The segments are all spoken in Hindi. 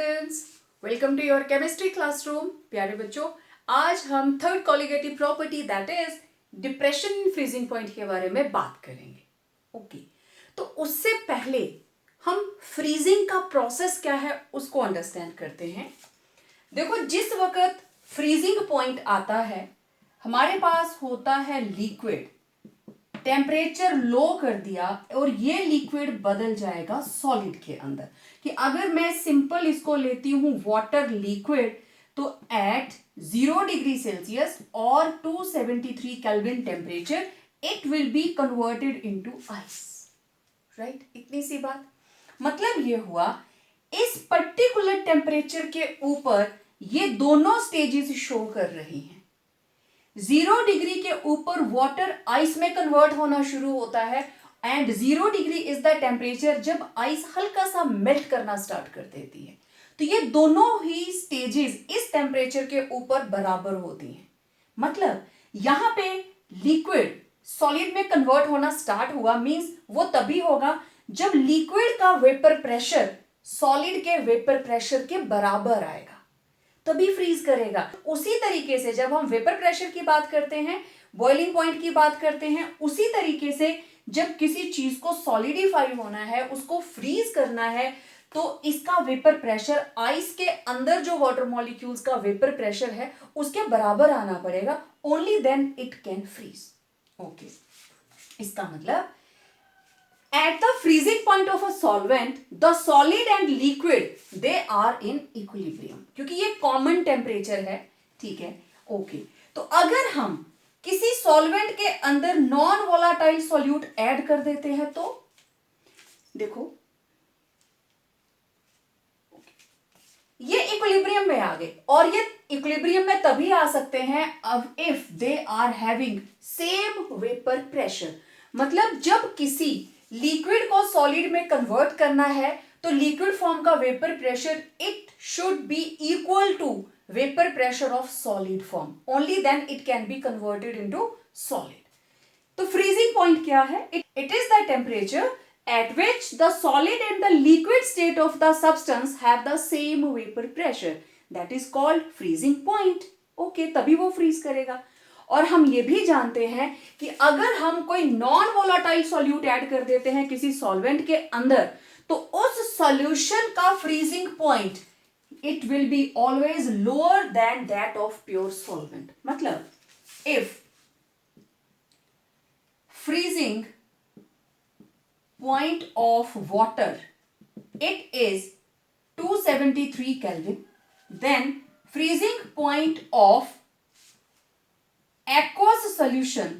Students, welcome to your chemistry classroom. प्यारे बच्चों, आज हम third colligative property that is depression in freezing point के बारे में बात करेंगे। ओके, तो उससे पहले हम फ्रीजिंग का प्रोसेस क्या है उसको अंडरस्टैंड करते हैं। देखो, जिस वक्त फ्रीजिंग पॉइंट आता है हमारे पास होता है लिक्विड, टेम्परेचर लो कर दिया और ये लिक्विड बदल जाएगा सॉलिड के अंदर। कि अगर मैं सिंपल इसको लेती हूं वाटर लिक्विड, तो एट 0 डिग्री सेल्सियस और 273 kelvin temperature it will B converted into ice. Right, इतनी सी बात। मतलब ये हुआ इस पर्टिकुलर टेम्परेचर के ऊपर ये दोनों स्टेजेस शो कर रही हैं। 0 डिग्री के ऊपर वाटर आइस में कन्वर्ट होना शुरू होता है and 0 degree is the temperature जब आइस हल्का सा मेल्ट करना स्टार्ट कर देती है। तो ये दोनों ही स्टेजेस इस टेम्परेचर के ऊपर बराबर होती हैं। मतलब यहां पे लिक्विड सॉलिड में कन्वर्ट होना स्टार्ट हुआ मींस वो तभी होगा जब लिक्विड का वेपर प्रेशर सॉलिड के वेपर प्रेशर के बराबर आएगा, तभी फ्रीज करेगा। उसी तरीके से जब हम वेपर प्रेशर की बात करते हैं, बॉइलिंग पॉइंट की बात करते हैं, उसी तरीके से जब किसी चीज को सॉलिडिफाई होना है, उसको फ्रीज करना है, तो इसका वेपर प्रेशर आइस के अंदर जो वाटर मॉलिक्यूल्स का वेपर प्रेशर है उसके बराबर आना पड़ेगा। Only then it can freeze. Okay, इसका मतलब at the freezing point of a solvent, the solid and liquid they are in equilibrium, क्योंकि ये कॉमन टेम्परेचर है। ठीक है, ओके। तो अगर हम किसी सॉल्वेंट के अंदर नॉन वोलाटाइल सॉल्यूट ऐड कर देते हैं तो देखो ये इक्विलिब्रियम में आ गए, और ये इक्विलिब्रियम में तभी आ सकते हैं if they are having same vapour pressure. मतलब जब किसी लिक्विड को सॉलिड में कन्वर्ट करना है तो लिक्विड फॉर्म का vapour pressure it should be equal to vapour pressure of solid form. Only then it can be converted into solid. तो फ्रीजिंग पॉइंट क्या है? It is the temperature at which the solid and the liquid state of the substance have the same vapor pressure. That is called freezing point. Okay, तभी वो फ्रीज करेगा। और हम ये भी जानते हैं कि अगर हम कोई नॉन वोलाटाइल सॉल्यूट ऐड कर देते हैं किसी सॉल्वेंट के अंदर, तो उस सॉल्यूशन का freezing point it will be always lower than that of pure solvent. मतलब if freezing point of water it is 273 Kelvin, then freezing point of aqueous solution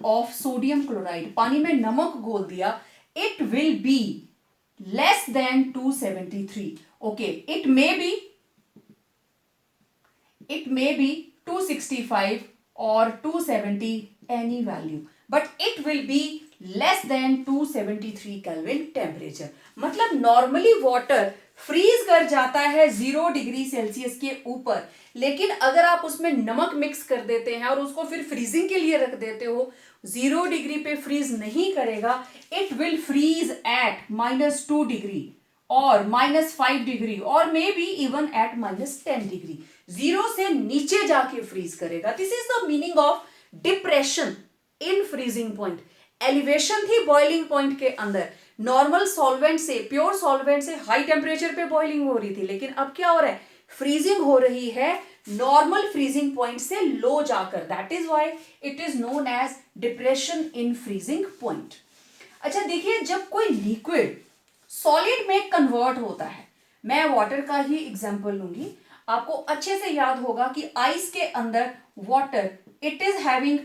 of sodium chloride, पानी में नमक घोल दिया, it will be less than 273. Okay, it may be 265 or 270 any value, but it will be less than 273 Kelvin temperature. मतलब नॉर्मली वाटर फ्रीज कर जाता है 0 डिग्री सेल्सियस के ऊपर, लेकिन अगर आप उसमें नमक मिक्स कर देते हैं और उसको फिर फ्रीजिंग के लिए रख देते हो, 0 डिग्री पे फ्रीज नहीं करेगा। It will freeze at -2 degree और -5 डिग्री और मे बी इवन एट -10 डिग्री। 0 से नीचे जाके फ्रीज करेगा। This is the meaning of depression in freezing point. Elevation थी बॉइलिंग पॉइंट के अंदर, नॉर्मल सॉल्वेंट से, प्योर सॉल्वेंट से हाई टेम्परेचर पे बॉइलिंग हो रही थी, लेकिन अब क्या हो रहा है? फ्रीजिंग हो रही है नॉर्मल फ्रीजिंग पॉइंट से लो जाकर। That is why it is known as depression in freezing point. अच्छा देखिए, जब कोई लिक्विड सॉलिड में कन्वर्ट होता है, मैं वाटर का ही एग्जांपल लूंगी, आपको अच्छे से याद होगा कि आइस के अंदर water it is having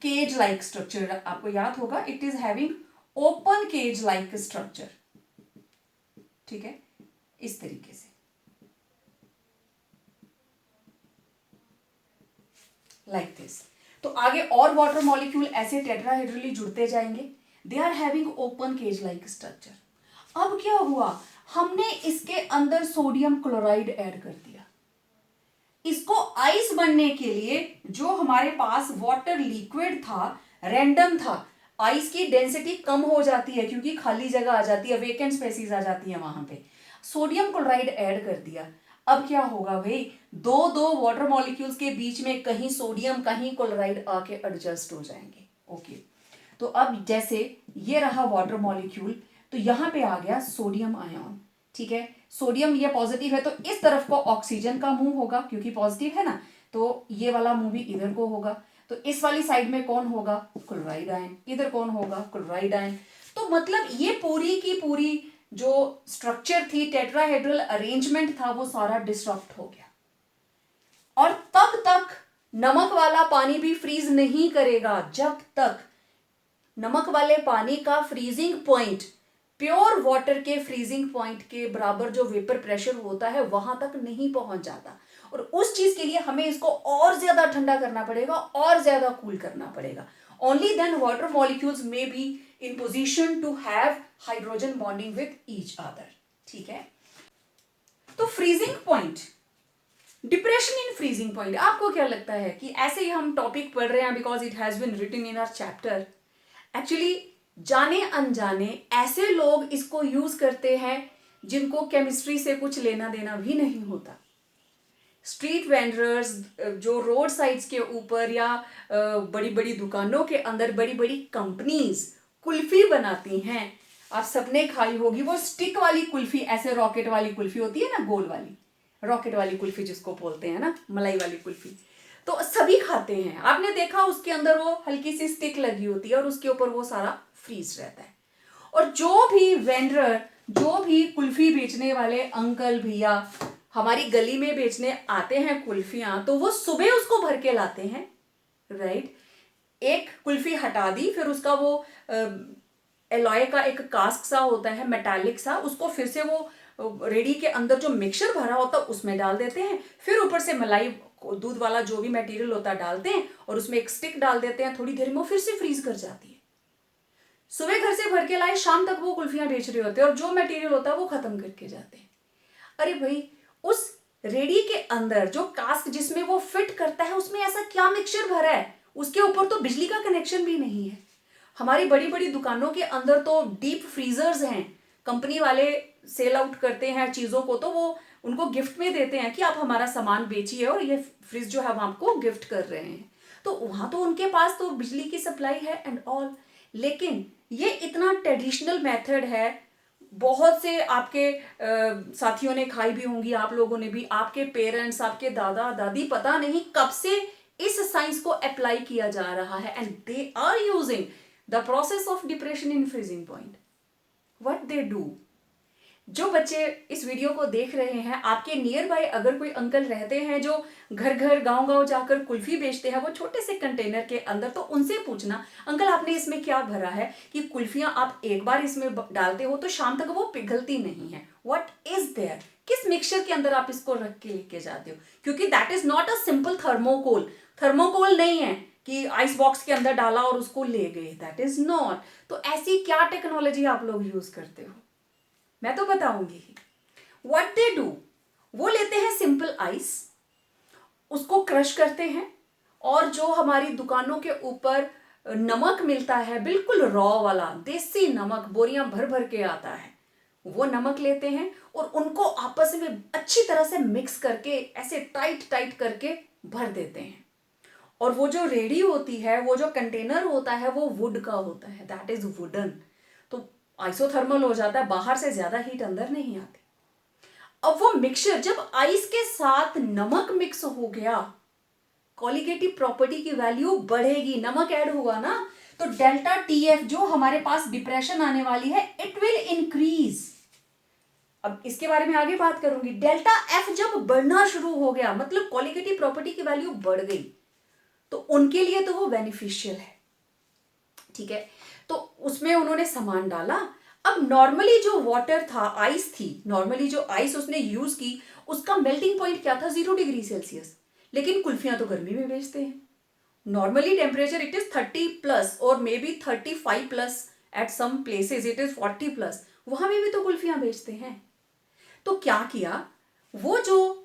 cage like structure. आपको याद होगा it is having open cage like structure. ठीक है, इस तरीके से लाइक दिस। तो आगे और वाटर मॉलिक्यूल ऐसे टेट्राहेड्रली जुड़ते जाएंगे। They are having open cage like structure. अब क्या हुआ? हमने इसके अंदर सोडियम क्लोराइड ऐड कर दिया। इसको आइस बनने के लिए जो हमारे पास वाटर लिक्विड था, रैंडम था, आइस की डेंसिटी कम हो जाती है क्योंकि खाली जगह आ जाती है, वेकेंट स्पेसिस आ जाती है वहां पे। सोडियम क्लोराइड ऐड कर दिया, अब क्या होगा भाई, दो दो वाटर मॉलिक्यूल्स के बीच में कहीं सोडियम कहीं क्लोराइड आके एडजस्ट हो जाएंगे। ओके, तो अब जैसे ये रहा वाटर मॉलिक्यूल, तो यहां पे आ गया सोडियम आयन। ठीक है, सोडियम ये पॉजिटिव है तो इस तरफ को ऑक्सीजन का मुंह होगा क्योंकि पॉजिटिव है ना, तो ये वाला मुंह भी इधर को होगा। तो इस वाली साइड में कौन होगा, क्लोराइड आयन, इधर कौन होगा, क्लोराइड आयन। तो मतलब ये पूरी की पूरी जो स्ट्रक्चर थी, टेट्राहेड्रल अरेंजमेंट था, वो सारा डिस्टर्ब हो गया। और तब तक नमक वाला पानी भी फ्रीज नहीं करेगा जब तक नमक वाले पानी का फ्रीजिंग पॉइंट प्योर वाटर के फ्रीजिंग पॉइंट के बराबर जो वेपर प्रेशर होता है वहां तक नहीं पहुंच जाता। और उस चीज के लिए हमें इसको और ज्यादा ठंडा करना पड़ेगा और ज्यादा कूल करना पड़ेगा। Only then water molecules may be in position to have hydrogen bonding with each other. ठीक है, तो freezing point, depression in freezing point, आपको क्या लगता है कि ऐसे ही हम टॉपिक पढ़ रहे हैं because it has been written in our chapter, actually जाने अनजाने ऐसे लोग इसको यूज करते हैं जिनको केमिस्ट्री से कुछ लेना देना भी नहीं होता। स्ट्रीट वेंडर्स जो रोड साइड्स के ऊपर या बड़ी बड़ी दुकानों के अंदर बड़ी बड़ी कंपनीज कुल्फी बनाती हैं, आप सबने खाई होगी वो स्टिक वाली कुल्फी, ऐसे रॉकेट वाली कुल्फी होती है ना, गोल वाली रॉकेट वाली कुल्फी जिसको बोलते हैं ना, मलाई वाली कुल्फी, तो सभी खाते हैं। आपने देखा उसके अंदर वो हल्की सी स्टिक लगी होती है और उसके ऊपर वो सारा फ्रीज रहता है। और जो भी वेंडर, जो भी कुल्फी बेचने वाले अंकल भैया हमारी गली में बेचने आते हैं कुल्फियां, तो वो सुबह उसको भर के लाते हैं, राइट। एक कुल्फी हटा दी, फिर उसका वो एलॉय का एक कास्क सा होता है, मेटालिक सा, उसको फिर से वो रेडी के अंदर जो मिक्सचर भरा होता है उसमें डाल देते हैं, फिर ऊपर से मलाई दूध वाला जो भी मटेरियल होता है डालते हैं और उसमें एक स्टिक डाल देते हैं, थोड़ी देर में वो फिर से फ्रीज कर जाती है। सुबह घर से भर के लाए, शाम तक वो कुल्फियां बेच रहे होते हैं और जो मटेरियल होता है वो खत्म करके जाते हैं। अरे भाई, उस रेडी के अंदर जो कास्क जिसमें वो फिट करता है उसमें ऐसा क्या मिक्सचर भरा है, उसके ऊपर तो बिजली का कनेक्शन भी नहीं है। हमारी बड़ी बड़ी दुकानों के अंदर तो डीप फ्रीजर्स हैं, कंपनी वाले सेल आउट करते हैं चीजों को, तो वो उनको गिफ्ट में देते हैं कि आप हमारा सामान बेचिए और ये फ्रिज जो है हम आपको गिफ्ट कर रहे हैं। तो वहां तो उनके पास तो बिजली की सप्लाई है एंड ऑल, लेकिन ये इतना ट्रेडिशनल मेथड है। बहुत से आपके साथियों ने खाई भी होंगी, आप लोगों ने भी, आपके पेरेंट्स, आपके दादा दादी, पता नहीं कब से इस साइंस को अप्लाई किया जा रहा है and they are using the process of depression in freezing point. What they do, जो बच्चे इस वीडियो को देख रहे हैं, आपके नियर बाय अगर कोई अंकल रहते हैं जो घर घर गांव गांव जाकर कुल्फी बेचते हैं वो छोटे से कंटेनर के अंदर, तो उनसे पूछना अंकल आपने इसमें क्या भरा है कि कुल्फियां आप एक बार इसमें डालते हो तो शाम तक वो पिघलती नहीं है। व्हाट इज देयर, किस मिक्सचर के अंदर आप इसको रख के लेके जाते हो, क्योंकि that is not a simple thermocol. Thermocol नहीं है कि आइस बॉक्स के अंदर डाला और उसको ले गए, दैट इज नॉट। तो ऐसी क्या टेक्नोलॉजी आप लोग यूज करते हो, मैं तो बताऊंगी ही। व्हाट दे डू, वो लेते हैं सिंपल आइस, उसको क्रश करते हैं और जो हमारी दुकानों के ऊपर नमक मिलता है बिल्कुल रॉ वाला देसी नमक, बोरियां भर भर के आता है, वो नमक लेते हैं और उनको आपस में अच्छी तरह से मिक्स करके ऐसे टाइट टाइट करके भर देते हैं। और वो जो रेडी होती है, वो जो कंटेनर होता है वो वुड का होता है, दैट इज वुडन, तो आइसोथर्मल हो जाता है, बाहर से ज्यादा हीट अंदर नहीं आती। अब वो मिक्सचर जब आइस के साथ नमक मिक्स हो गया, कॉलिगेटिव प्रॉपर्टी की वैल्यू बढ़ेगी, नमक ऐड होगा ना, तो डेल्टा टीएफ जो हमारे पास डिप्रेशन आने वाली है इट विल इंक्रीज। अब इसके बारे में आगे बात करूंगी। डेल्टा एफ जब बढ़ना शुरू हो गया, मतलब कॉलिगेटिव प्रॉपर्टी की वैल्यू बढ़ गई, तो उनके लिए तो वो बेनिफिशियल है, ठीक है। तो उसमें उन्होंने सामान डाला। अब नॉर्मली जो वाटर था, आइस थी, नॉर्मली जो आइस उसने यूज की उसका मेल्टिंग पॉइंट क्या था, 0 डिग्री सेल्सियस, लेकिन कुल्फियां तो गर्मी में बेचते हैं। Normally temperature it is 30 plus और may be 35 plus, at some places it is 40 plus, वहां में भी तो कुल्फियां बेचते हैं। तो क्या किया, वो जो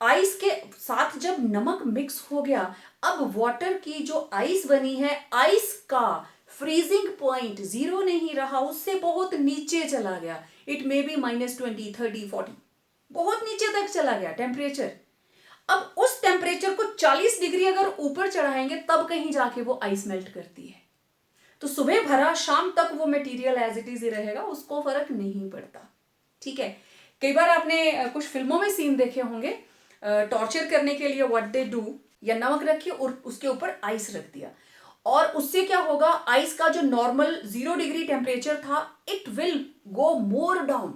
आइस के साथ जब नमक मिक्स हो गया, अब वाटर की जो आइस बनी है, आइस का फ्रीजिंग पॉइंट 0 नहीं रहा, उससे बहुत नीचे चला गया, इट मे बी -20, 30, 40, बहुत नीचे तक चला गया टेम्परेचर। अब उस टेम्परेचर को 40 डिग्री अगर ऊपर चढ़ाएंगे तब कहीं जाके वो आइस मेल्ट करती है। तो सुबह भरा शाम तक वो मटेरियल एज इट इज ही रहेगा, उसको फर्क नहीं पड़ता। ठीक है, कई बार आपने कुछ फिल्मों में सीन देखे होंगे, टॉर्चर करने के लिए व्हाट दे डू, या नमक रखी और उसके ऊपर आइस रख दिया, और उससे क्या होगा, आइस का जो नॉर्मल 0 डिग्री टेम्परेचर था it will go more down,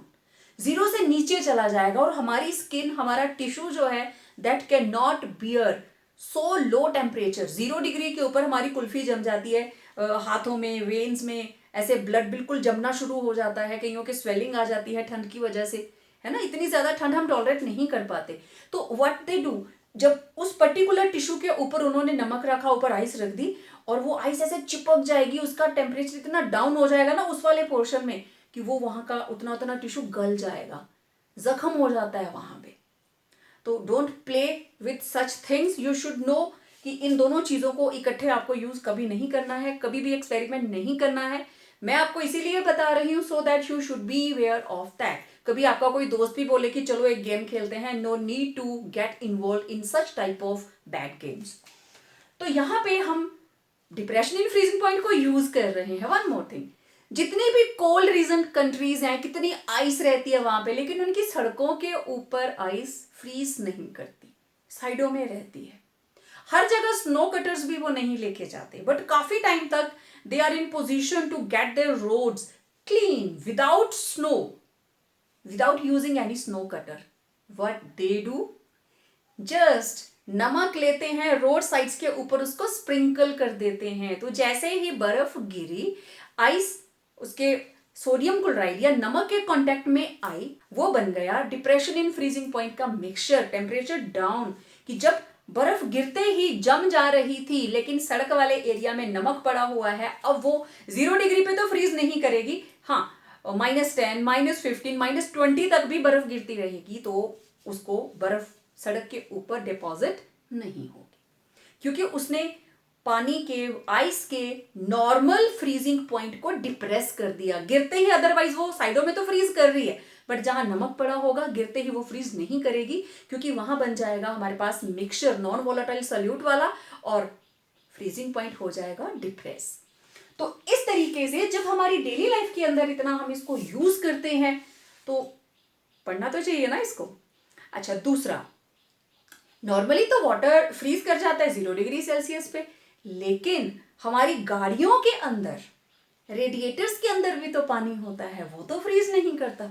0 से नीचे चला जाएगा, और हमारी स्किन, हमारा टिश्यू जो है that can not bear so low temperature. 0 degree के ऊपर हमारी कुल्फी जम जाती है, हाथों में, वेन्स में ऐसे ब्लड बिल्कुल जमना शुरू हो जाता है, कईयों के स्वेलिंग आ जाती है ठंड की वजह से, है ना, इतनी ज्यादा ठंड हम टॉलरेट नहीं कर पाते। तो व्हाट दे डू, जब उस पर्टिकुलर टिश्यू के ऊपर उन्होंने नमक रखा, ऊपर आइस रख दी, और वो आइस ऐसे चिपक जाएगी, उसका टेम्परेचर इतना डाउन हो जाएगा ना उस वाले पोर्शन में कि वो वहां का उतना उतना टिश्यू गल जाएगा, जख्म हो जाता है वहां पे। तो don't play with such things, you should know कि इन दोनों चीजों को इकट्ठे आपको यूज कभी नहीं करना है, कभी भी एक्सपेरिमेंट नहीं करना है। मैं आपको इसीलिए बता रही हूं so that you should be aware of that. कभी आपका कोई दोस्त भी बोले कि चलो एक गेम खेलते हैं, no need to get involve in such type of bad games. तो यहां पे हम डिप्रेशन इन फ्रीजिंग पॉइंट को यूज कर रहे हैं। वन मोर थिंग, जितनी भी कोल्ड रीजन कंट्रीज हैं, कितनी आइस रहती है वहां पे, लेकिन उनकी सड़कों के ऊपर आइस फ्रीज नहीं करती, साइडों में रहती है। हर जगह स्नो कटर्स भी वो नहीं लेके जाते, बट काफी टाइम तक they are in position to get their roads clean without snow, without using any snow cutter. What they do, just नमक लेते हैं, रोड साइड्स के ऊपर उसको स्प्रिंकल कर देते हैं। तो जैसे ही बर्फ गिरी, आइस उसके सोडियम क्लोराइड या नमक के कांटेक्ट में आई, वो बन गया डिप्रेशन इन फ्रीजिंग पॉइंट का मिक्सचर, टेम्परेचर डाउन, कि जब बर्फ गिरते ही जम जा रही थी, लेकिन सड़क वाले एरिया में नमक पड़ा हुआ है, अब वो 0 डिग्री पे तो फ्रीज नहीं करेगी, हाँ -10, -15, -20 तक भी बर्फ गिरती रहेगी, तो उसको बर्फ सड़क के ऊपर डिपॉजिट नहीं होगी, क्योंकि उसने पानी के, आइस के नॉर्मल फ्रीजिंग पॉइंट को डिप्रेस कर दिया गिरते ही। अदरवाइज वो साइडों में तो फ्रीज कर रही है, बट जहां नमक पड़ा होगा गिरते ही वो फ्रीज नहीं करेगी, क्योंकि वहां बन जाएगा हमारे पास मिक्सचर नॉन वोलेटाइल सॉल्यूट वाला, और फ्रीजिंग पॉइंट हो जाएगा डिप्रेस। तो इस तरीके से जब हमारी डेली लाइफ के अंदर इतना हम इसको यूज करते हैं, तो पढ़ना तो चाहिए ना इसको। अच्छा, दूसरा, नॉर्मली तो वाटर फ्रीज कर जाता है 0 डिग्री सेल्सियस पे, लेकिन हमारी गाड़ियों के अंदर, रेडिएटर्स के अंदर भी तो पानी होता है, वो तो फ्रीज नहीं करता,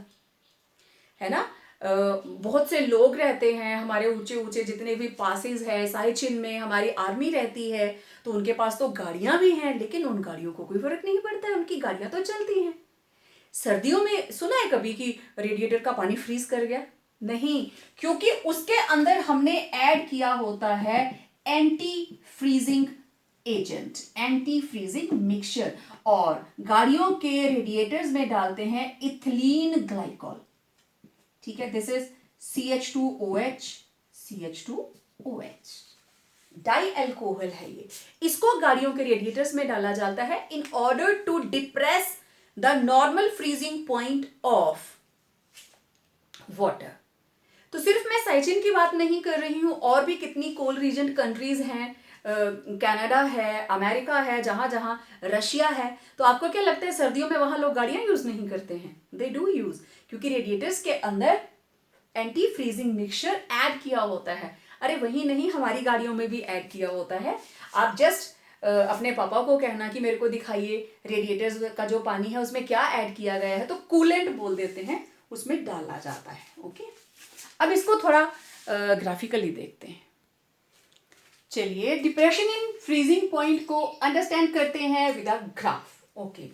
है ना। बहुत से लोग रहते हैं हमारे ऊंचे ऊंचे जितने भी पासेस है, साइचिन में हमारी आर्मी रहती है, तो उनके पास तो गाड़ियां भी हैं, लेकिन उन गाड़ियों को कोई फर्क नहीं पड़ता है, उनकी गाड़ियां तो चलती हैं। सर्दियों में सुना है कभी कि रेडिएटर का पानी फ्रीज कर गया? नहीं, क्योंकि उसके अंदर हमने ऐड किया होता है anti freezing agent, anti freezing mixture, और गाड़ियों के रेडिएटर्स में डालते हैं इथिलीन ग्लाइकॉल। ठीक है, this is CH2OH, CH2OH die alcohol है ये। इसको गाड़ियों के रेडिएटर्स में डाला जाता है in order to depress the normal freezing point of water. तो सिर्फ मैं साइचिन की बात नहीं कर रही हूं, और भी कितनी कोल्ड रीजन कंट्रीज हैं, कनाडा है, अमेरिका है, जहां जहां रशिया है। तो आपको क्या लगता है सर्दियों में वहां लोग गाड़ियां यूज नहीं करते हैं? दे डू यूज, क्योंकि रेडिएटर्स के अंदर एंटी फ्रीजिंग मिक्सचर ऐड किया होता है। अरे वही नहीं, हमारी गाड़ियों में भी ऐड किया होता है। आप जस्ट अपने पापा को कहना कि मेरे को दिखाइए रेडिएटर्स का जो पानी है उसमें क्या ऐड किया गया है, तो कूलेंट बोल देते हैं, उसमें डाला जाता है। ओके, अब इसको थोड़ा ग्राफिकली देखते हैं। चलिए, डिप्रेशन इन फ्रीजिंग पॉइंट को अंडरस्टैंड करते हैं विद अ ग्राफ। ओके,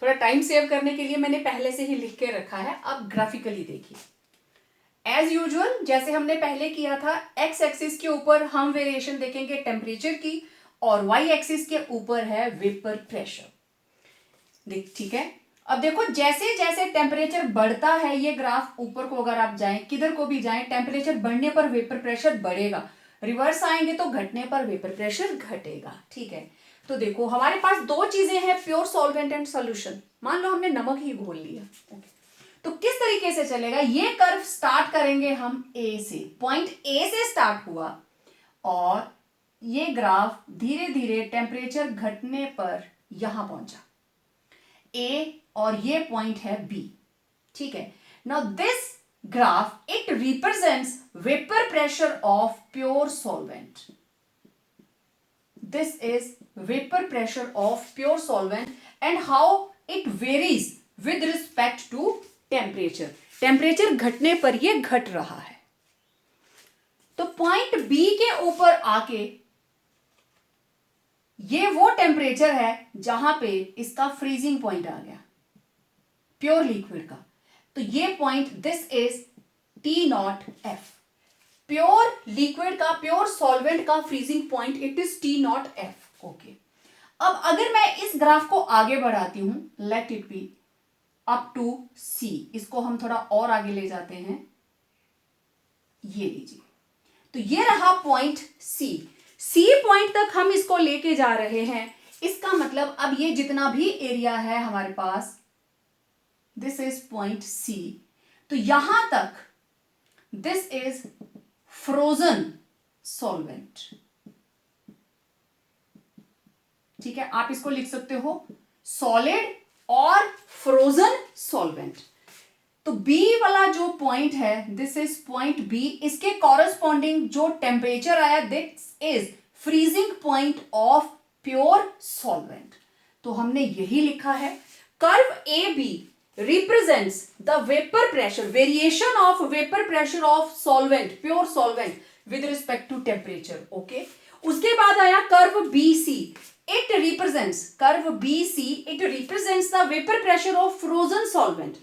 थोड़ा टाइम सेव करने के लिए मैंने पहले से ही लिख के रखा है, अब ग्राफिकली देखिए। एज यूजुअल जैसे हमने पहले किया था, एक्स एक्सिस के ऊपर हम वेरिएशन देखेंगे टेम्परेचर की, और वाई एक्सिस के ऊपर है वेपर प्रेशर। ठीक है, अब देखो जैसे जैसे टेम्परेचर बढ़ता है, ये ग्राफ ऊपर को अगर आप जाएं, किधर को भी जाएं, टेम्परेचर बढ़ने पर वेपर प्रेशर बढ़ेगा, रिवर्स आएंगे तो घटने पर वेपर प्रेशर घटेगा। ठीक है, तो देखो हमारे पास दो चीजें हैं, प्योर सॉल्वेंट एंड सोल्यूशन। मान लो हमने नमक ही घोल लिया, ओके, तो किस तरीके से चलेगा? ये कर्व स्टार्ट करेंगे हम ए से, पॉइंट ए से स्टार्ट हुआ और ये ग्राफ धीरे धीरे टेम्परेचर घटने पर यहां पहुंचा, ए और ये पॉइंट है बी, ठीक है। Now this graph it represents vapor pressure of pure solvent. This is vapor pressure of pure solvent and how it varies with respect to temperature. Temperature घटने पर ये घट रहा है। तो पॉइंट बी के ऊपर आके ये वो टेम्परेचर है जहां पे इसका फ्रीजिंग पॉइंट आ गया प्योर लिक्विड का। तो ये point, this is T naught F, pure liquid का, प्योर सॉल्वेंट का freezing point, it is T naught F, okay. अब अगर मैं इस ग्राफ को आगे बढ़ाती हूं, let it be up to C, इसको हम थोड़ा और आगे ले जाते हैं, ये लीजिए, तो ये रहा पॉइंट सी, सी पॉइंट तक हम इसको लेके जा रहे हैं। इसका मतलब अब ये जितना भी एरिया है हमारे पास, दिस इज पॉइंट सी, तो यहां तक दिस इज फ्रोजन सॉल्वेंट, ठीक है। आप इसको लिख सकते हो सॉलिड और फ्रोजन सॉल्वेंट। तो बी वाला जो पॉइंट है, दिस इज पॉइंट बी, इसके कॉरेस्पॉन्डिंग जो टेम्परेचर आया, this is freezing point of pure solvent. तो हमने यही लिखा है, curve A B represents the vapor pressure, variation of vapor pressure of solvent, pure solvent with respect to temperature, okay। उसके बाद आया curve BC, it represents, curve BC, it represents the vapor pressure of frozen solvent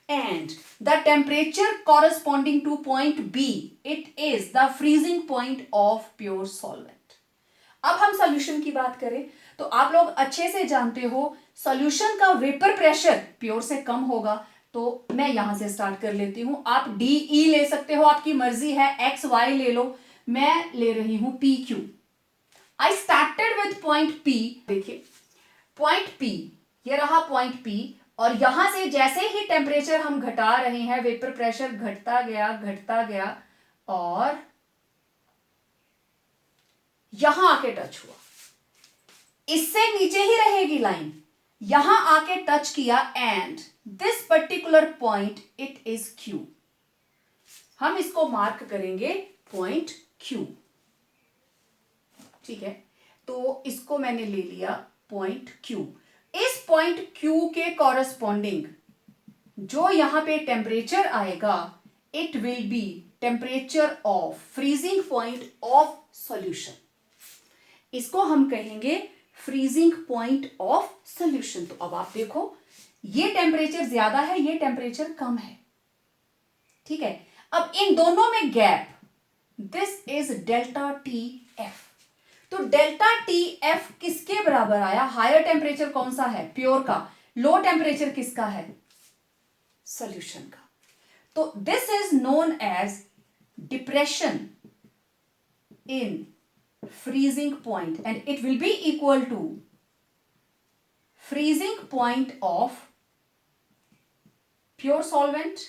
and the temperature corresponding to point B, it is the freezing point of pure solvent। अब हम सॉल्यूशन की बात करें तो आप लोग अच्छे से जानते हो सॉल्यूशन का वेपर प्रेशर प्योर से कम होगा। तो मैं यहां से स्टार्ट कर लेती हूं, आप DE ले सकते हो, आपकी मर्जी है, XY ले लो, मैं ले रही हूं PQ। I started with point P, देखिए पॉइंट P, ये रहा पॉइंट P, और यहां से जैसे ही टेम्परेचर हम घटा रहे हैं, वेपर प्रेशर घटता गया और यहां आके टच हुआ, इससे नीचे ही रहेगी लाइन, यहां आके टच किया and this particular point it is Q। हम इसको मार्क करेंगे पॉइंट Q, ठीक है। तो इसको मैंने ले लिया पॉइंट Q। इस पॉइंट Q के कॉरेस्पॉन्डिंग जो यहां पे टेम्परेचर आएगा, it will B temperature of freezing point of solution. इसको हम कहेंगे फ्रीजिंग पॉइंट ऑफ सॉल्यूशन। तो अब आप देखो, ये टेम्परेचर ज्यादा है, ये टेम्परेचर कम है, ठीक है। अब इन दोनों में gap, this is delta T F. तो डेल्टा टी एफ किसके बराबर आया? हायर टेम्परेचर कौन सा है? प्योर का। लो टेम्परेचर किसका है? सॉल्यूशन का। तो this is known as depression in freezing point and it will be equal to freezing point of pure solvent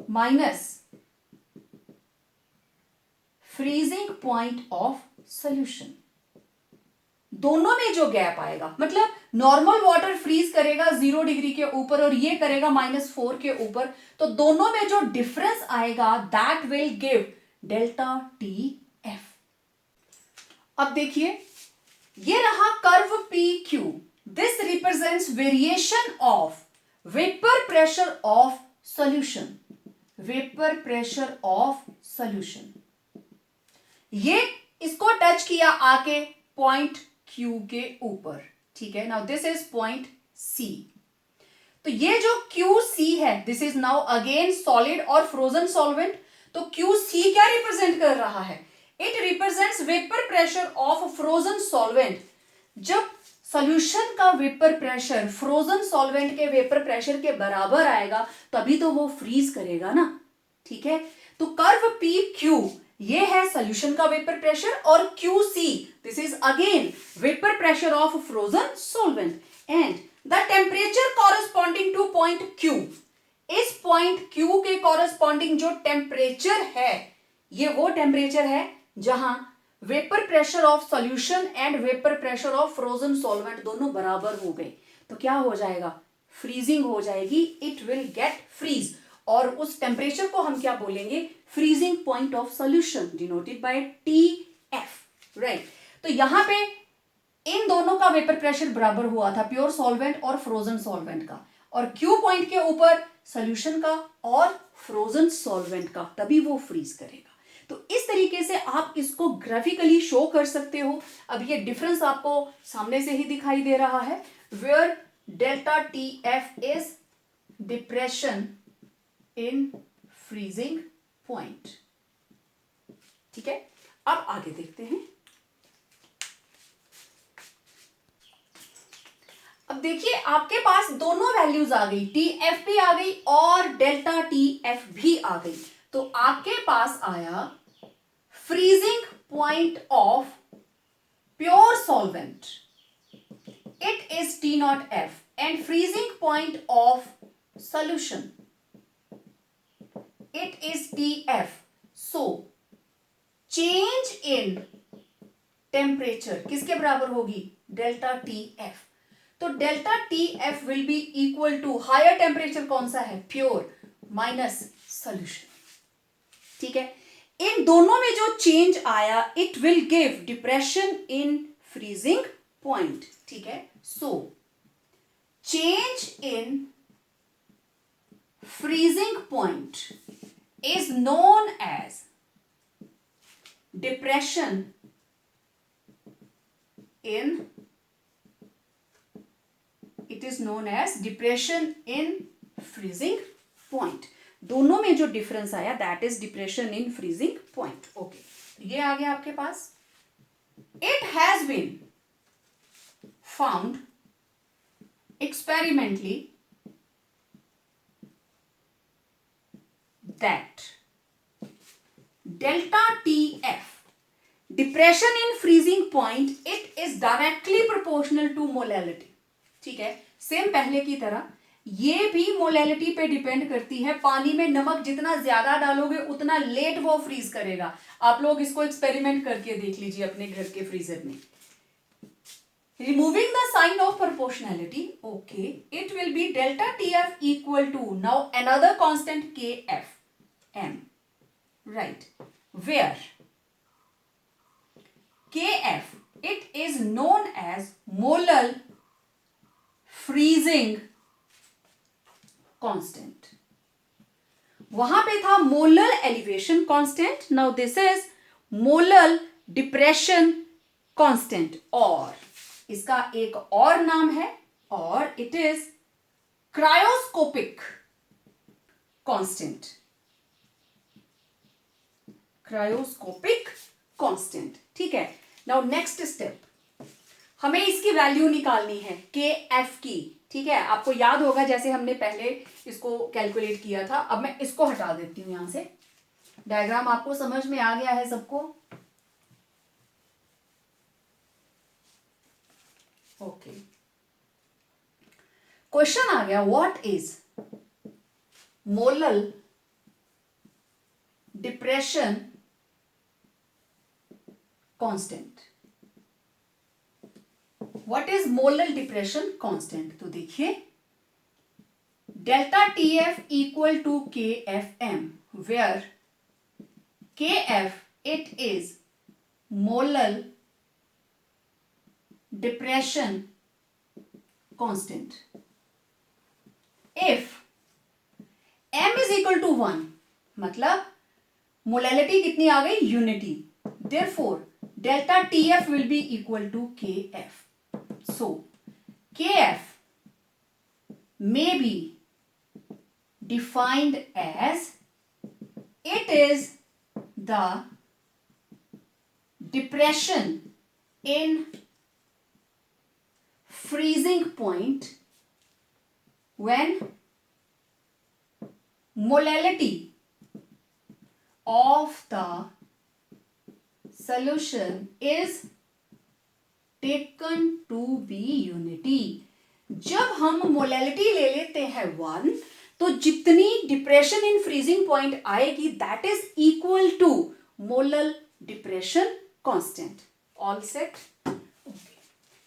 minus freezing point of solution। दोनों में जो गैप आएगा, मतलब नॉर्मल वाटर फ्रीज करेगा 0 डिग्री के ऊपर और ये करेगा -4 के ऊपर, तो दोनों में जो डिफरेंस आएगा that will give delta T F. अब देखिए, ये रहा curve P Q, this represents variation of vapour pressure of solution, vapour pressure of solution. ये इसको टच किया आके पॉइंट क्यू के ऊपर, ठीक है। Now this is point C. तो ये जो क्यू सी है, this is now again solid और फ्रोजन सॉल्वेंट। तो क्यू सी क्या रिप्रेजेंट कर रहा है? It represents vapor pressure of frozen solvent. जब सॉल्यूशन का वेपर प्रेशर फ्रोजन सॉल्वेंट के वेपर प्रेशर के बराबर आएगा तभी तो वो फ्रीज करेगा ना, ठीक है। तो कर्व पी क्यू ये है सॉल्यूशन का वेपर प्रेशर, और QC this is again vapour pressure of frozen solvent, and the temperature corresponding two point Q, इस पॉइंट Q के कॉरेस्पॉन्डिंग जो टेम्परेचर है, ये वो टेम्परेचर है जहां vapour pressure of solution and vapour pressure of frozen solvent दोनों बराबर हो गए, तो क्या हो जाएगा, फ्रीजिंग हो जाएगी, इट विल गेट फ्रीज, और उस टेम्परेचर को हम क्या बोलेंगे, freezing point of solution denoted by TF, right. तो यहां पे इन दोनों का वेपर प्रेशर बराबर हुआ था, प्योर सॉल्वेंट और फ्रोजन सॉल्वेंट का, और Q पॉइंट के ऊपर सॉल्यूशन का और फ्रोजन सॉल्वेंट का, तभी वो फ्रीज करेगा। तो इस तरीके से आप इसको ग्राफिकली शो कर सकते हो। अब ये डिफरेंस आपको सामने से ही दिखाई दे रहा है, where delta TF is depression in freezing point. ठीक है, अब आगे देखते हैं। अब देखिए आपके पास दोनों वैल्यूज आ गई, TF भी आ गई और डेल्टा TF भी आ गई, तो आपके पास आया freezing point of pure solvent, it is T naught F, and freezing point of solution, it is TF. So change in temperature किसके बराबर होगी, डेल्टा TF, तो delta TF will be equal to higher temperature कौन सा है, प्योर माइनस सॉल्यूशन। ठीक है, इन दोनों में जो चेंज आया, it will give depression in freezing point. ठीक है, so change in freezing point is known as depression in, it is known as depression in freezing point. दोनों में जो डिफरेंस आया that is depression in freezing point. Okay, ये आ गया आपके पास। It has been found experimentally that delta TF depression in freezing point, it is directly proportional to molality. ठीक है, सेम पहले की तरह ये भी मोलैलिटी पे डिपेंड करती है, पानी में नमक जितना ज्यादा डालोगे उतना लेट वो फ्रीज करेगा। आप लोग इसको एक्सपेरिमेंट करके देख लीजिए अपने घर के फ्रीजर में। Removing the sign of proportionality, okay, it will be delta TF equal to now another constant KFM, right, where KF it is known as molar freezing constant. वहां पे था molar elevation constant, now this is molar depression constant, और इसका एक और नाम है, और it is cryoscopic constant, cryoscopic constant. ठीक है, नाउ नेक्स्ट स्टेप, हमें इसकी वैल्यू निकालनी है KF की। ठीक है, आपको याद होगा जैसे हमने पहले इसको कैलकुलेट किया था। अब मैं इसको हटा देती हूं यहां से। डायग्राम आपको समझ में आ गया है सबको? ओके, क्वेश्चन आ गया, what is molar depression constant? What is molar depression constant? तो देखिए, delta TF equal to KFM, where KF it is molar depression constant. If M is equal to 1, मतलब मोलैलिटी कितनी आ गई, unity, therefore delta TF will be equal to KF. So KF may be defined as, it is the depression in freezing point when molality of the solution is taken to be unity. जब हम मोलैलिटी ले लेते हैं 1, तो जितनी डिप्रेशन इन फ्रीजिंग पॉइंट आएगी that is equal to molal depression constant. All set.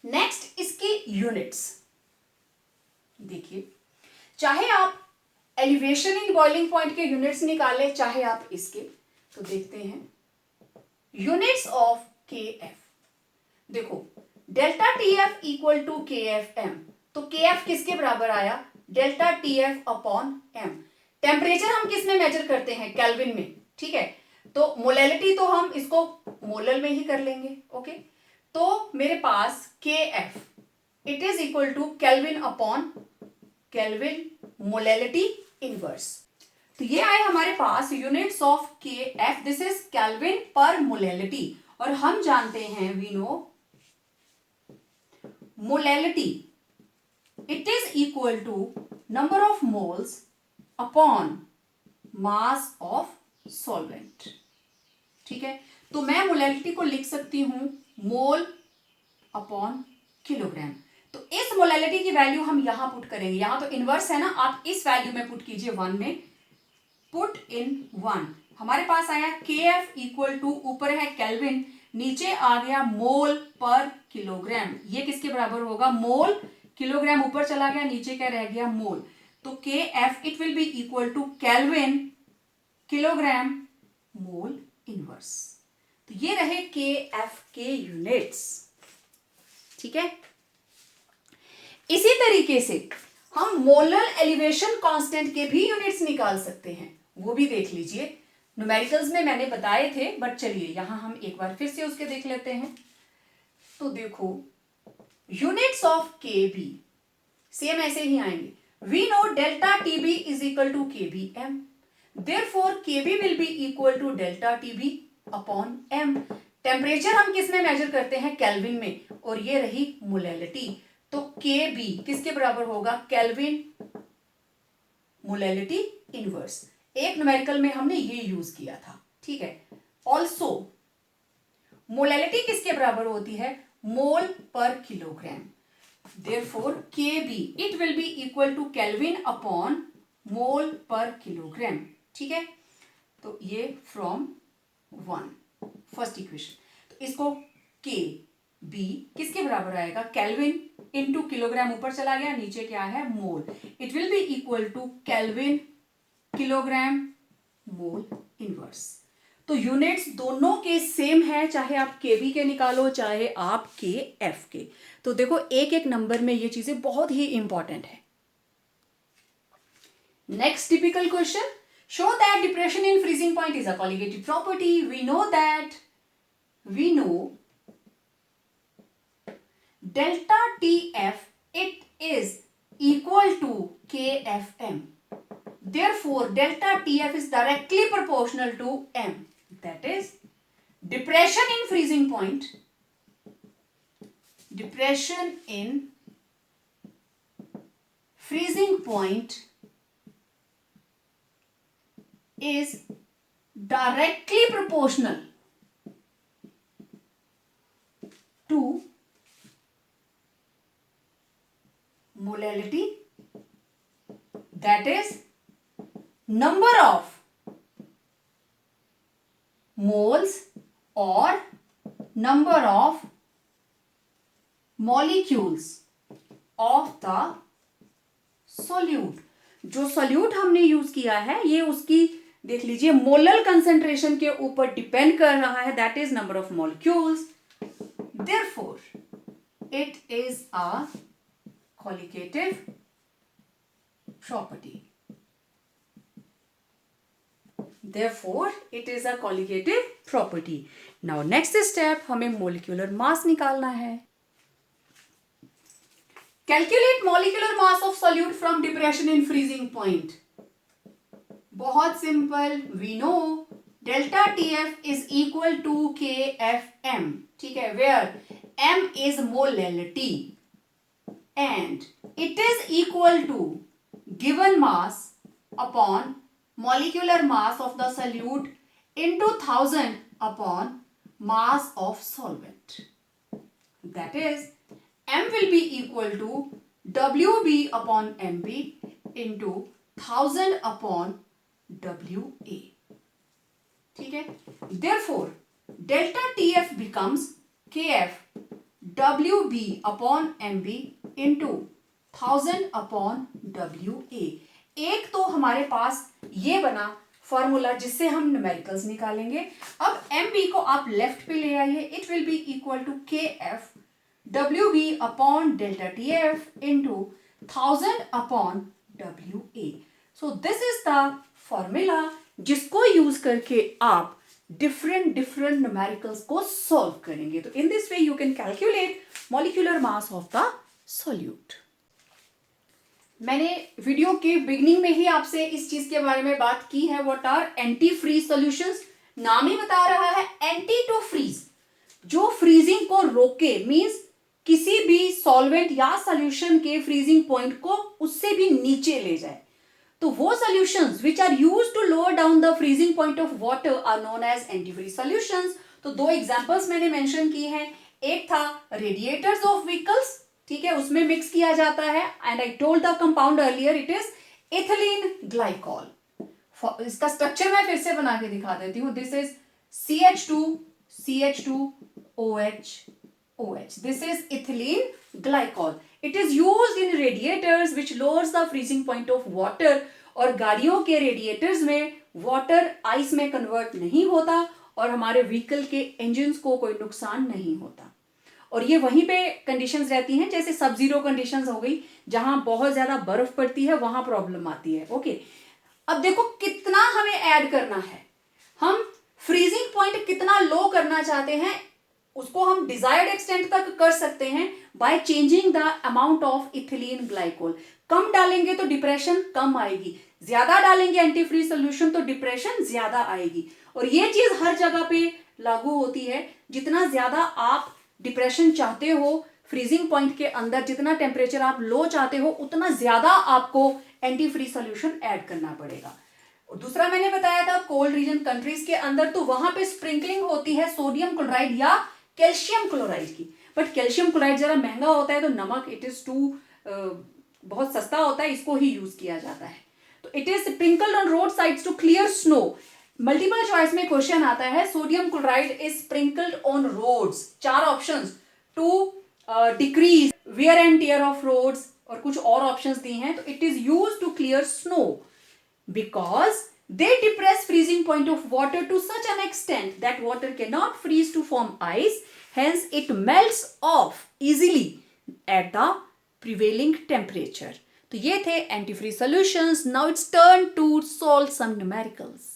Next इसके यूनिट्स देखिए. चाहे आप एलिवेशन इन बॉइलिंग पॉइंट के यूनिट्स निकाले, चाहे आप इसके, तो देखते हैं यूनिट्स ऑफ के एफ. देखो delta T F equal to K F M. तो के एफ किसके बराबर आया? Delta T F upon M. Temperature हम किस में मेजर करते हैं? केल्विन में. ठीक है, तो मोलैलिटी तो हम इसको मोलल में ही कर लेंगे. ओके, तो मेरे पास K F it is equal to kelvin upon kelvin molality inverse. तो ये आए हमारे पास units of K F. This is kelvin per molality. और हम जानते हैं, we know molality it is equal to number of moles upon mass of solvent. ठीक है, तो मैं मोलैलिटी को लिख सकती हूं मोल अपॉन किलोग्राम. तो इस मोलैलिटी की वैल्यू हम यहां पुट करेंगे. यहां तो इनवर्स है ना, आप इस वैल्यू में पुट कीजिए 1 में. Put in 1. हमारे पास आया के एफ इक्वल टू, ऊपर है केल्विन, नीचे आ गया मोल पर किलोग्राम. ये किसके बराबर होगा? मोल. किलोग्राम ऊपर चला गया, नीचे क्या रह गया? मोल. तो K F it will be equal to kelvin kilogram mole inverse. तो ये रहे के एफ के यूनिट्स. ठीक है, इसी तरीके से हम मोलर एलिवेशन कांस्टेंट के भी यूनिट्स निकाल सकते हैं. वो भी देख लीजिए. न्यूमेरिकल्स में मैंने बताए थे, बट चलिए यहां हम एक बार फिर से उसके देख लेते हैं. तो देखो units of K B same ऐसे ही आएंगे. We know delta T B is equal to K B M. Therefore K B will be equal to delta T B upon M. Temperature हम किस में मेजर करते हैं? केल्विन में. और ये रही मोलैलिटी. तो के बी किसके बराबर होगा? Kelvin molality inverse. एक न्यूमेरिकल में हमने ये यूज किया था. ठीक है, ऑल्सो मोलैलिटी किसके बराबर होती है? Mole per kilogram. Therefore Kb it will be equal to kelvin upon mole per kilogram. ठीक है, तो ये फ्रॉम 1 फर्स्ट इक्वेशन. तो इसको Kb किसके बराबर आएगा? Kelvin into kilogram. ऊपर चला गया, नीचे क्या है? Mole. It will be equal to kelvin kilogram mole inverse. तो यूनिट्स दोनों के सेम है, चाहे आप के बी के निकालो, चाहे आप के एफ के. तो देखो एक एक नंबर में ये चीजें बहुत ही इंपॉर्टेंट है. Next typical question. Show that depression in freezing point is a colligative property. We know delta T F it is equal to K F M. Therefore, delta TF is directly proportional to M. That is, depression in freezing point. Depression in freezing point is directly proportional to molality. That is, number of moles or number of molecules of the solute. जो solute हमने यूज किया है ये उसकी देख लीजिए मोलल कंसेंट्रेशन के ऊपर डिपेंड कर रहा है. That is number of molecules. Therefore it is a colligative property. Therefore, it is a colligative property. Now, next step हमें molecular mass निकालना है. Calculate molecular mass of solute from depression in freezing point. बहुत simple. We know delta TF is equal to KFM. ठीक है, where M is molality and it is equal to given mass upon molecular mass of the solute into 1000 upon mass of solvent. That is, M will be equal to WB upon MB into 1000 upon WA. ठीक है, therefore delta TF becomes KF WB upon MB into 1000 upon WA. एक तो हमारे पास ये बना फॉर्मूला जिससे हम न्यूमेरिकल्स निकालेंगे. अब MB को आप लेफ्ट पे ले आइए. It will be equal to KF WB upon delta TF into 1000 upon WA. So this is the formula जिसको यूज करके आप डिफरेंट न्यूमेरिकल्स को सॉल्व करेंगे. तो in this way you can calculate molecular mass of the solute. मैंने वीडियो के बिगनिंग में ही आपसे इस चीज के बारे में बात की है. What are anti freeze solutions. नाम ही बता रहा है एंटी टू फ्रीज, जो फ्रीजिंग को रोके. मींस किसी भी सॉल्वेंट या सॉल्यूशन के फ्रीजिंग पॉइंट को उससे भी नीचे ले जाए. तो वो solutions which are used to lower down the freezing point of water are known as anti freeze solutions. तो दो एग्जांपल्स मैंने मेंशन की हैं. एक था रेडिएटर्स ऑफ व्हीकल्स, ठीक है, उसमें मिक्स किया जाता है. And I told the compound earlier, it is ethylene glycol. इसका स्ट्रक्चर मैं फिर से बना के दिखा देती हूँ. This is CH2OH. This is ethylene glycol. It is used in radiators which lowers the freezing point of water. और गाड़ियों के रेडिएटर्स में वाटर आइस में कन्वर्ट नहीं होता और हमारे व्हीकल के इंजन्स को कोई नुकसान नहीं होता. और ये वहीं पे कंडीशंस रहती हैं जैसे सब जीरो कंडीशंस हो गई, जहां बहुत ज्यादा बर्फ पड़ती है वहां प्रॉब्लम आती है. ओके, अब देखो कितना हमें ऐड करना है. हम फ्रीजिंग पॉइंट कितना लो करना चाहते हैं उसको हम डिजायर्ड एक्सटेंट तक कर सकते हैं by changing the amount of ethylene glycol. कम डालेंगे तो डिप्रेशन कम आएगी, ज्यादा डालेंगे एंटी फ्रीज सोल्यूशन तो डिप्रेशन ज्यादा आएगी. और ये चीज हर जगह पे लागू होती है. जितना ज्यादा आप डिप्रेशन चाहते हो फ्रीजिंग पॉइंट के अंदर, जितना टेम्परेचर आप लो चाहते हो, उतना ज्यादा आपको एंटी फ्रीज सोल्यूशन ऐड करना पड़ेगा. दूसरा मैंने बताया था कोल्ड रीजन कंट्रीज के अंदर तो वहां पे स्प्रिंकलिंग होती है सोडियम क्लोराइड या कैल्शियम क्लोराइड की. बट कैल्शियम क्लोराइड जरा महंगा होता है, तो नमक इट इज टू बहुत सस्ता होता है, इसको ही यूज किया जाता है. तो it is sprinkled on road sides to clear snow. Multiple choice में क्वेश्चन आता है sodium chloride is sprinkled on roads. 4 options to decrease wear and tear of roads और कुछ और ऑप्शंस दी हैं. तो it is use to clear snow because they depress freezing point of water to such an extent that water cannot freeze to form ice, hence it melts off easily at the prevailing temperature. तो ये थे antifreeze solutions. Now it's turn to solve some numericals.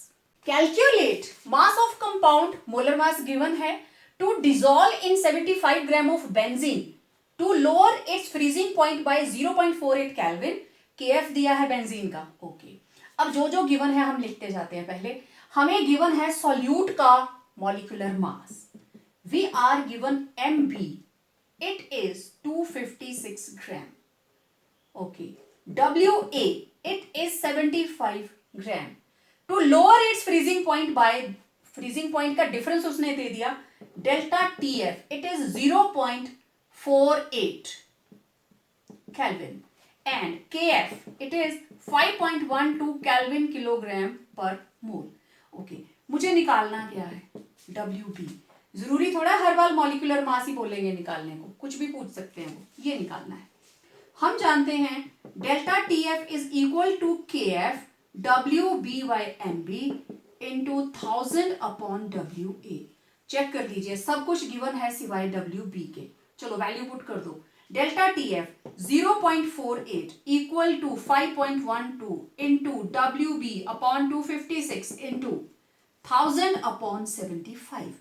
Calculate mass of compound, molar mass given है, to dissolve in 75 gram of benzene to lower its freezing point by 0.48 Kelvin. KF दिया है बेंजीन का. ओके, अब जो जो गिवन है हम लिखते जाते हैं. पहले हमें गिवन है सॉल्यूट का molecular mass. We are given MB, it is 256 gram. Okay, WA, it is 75 gram. To lower its freezing point by, freezing point का डिफरेंस उसने दे दिया, delta TF, it is 0.48 Kelvin. And KF, it is 5.12 Kelvin kilogram per mole. Okay, मुझे निकालना क्या है WB. जरूरी थोड़ा हर बार मॉलिक्यूलर मास ही बोलेंगे निकालने को, कुछ भी पूछ सकते हैं. वो ये निकालना है. हम जानते हैं delta TF is equal to KF WB by MB into 1000 upon WA. Check कर लीजिए, सब कुछ गिवन है सिवाय WB के. चलो वैल्यू पुट कर दो. Delta TF 0.48 equal to 5.12 into WB upon 256 into 1000 upon 75.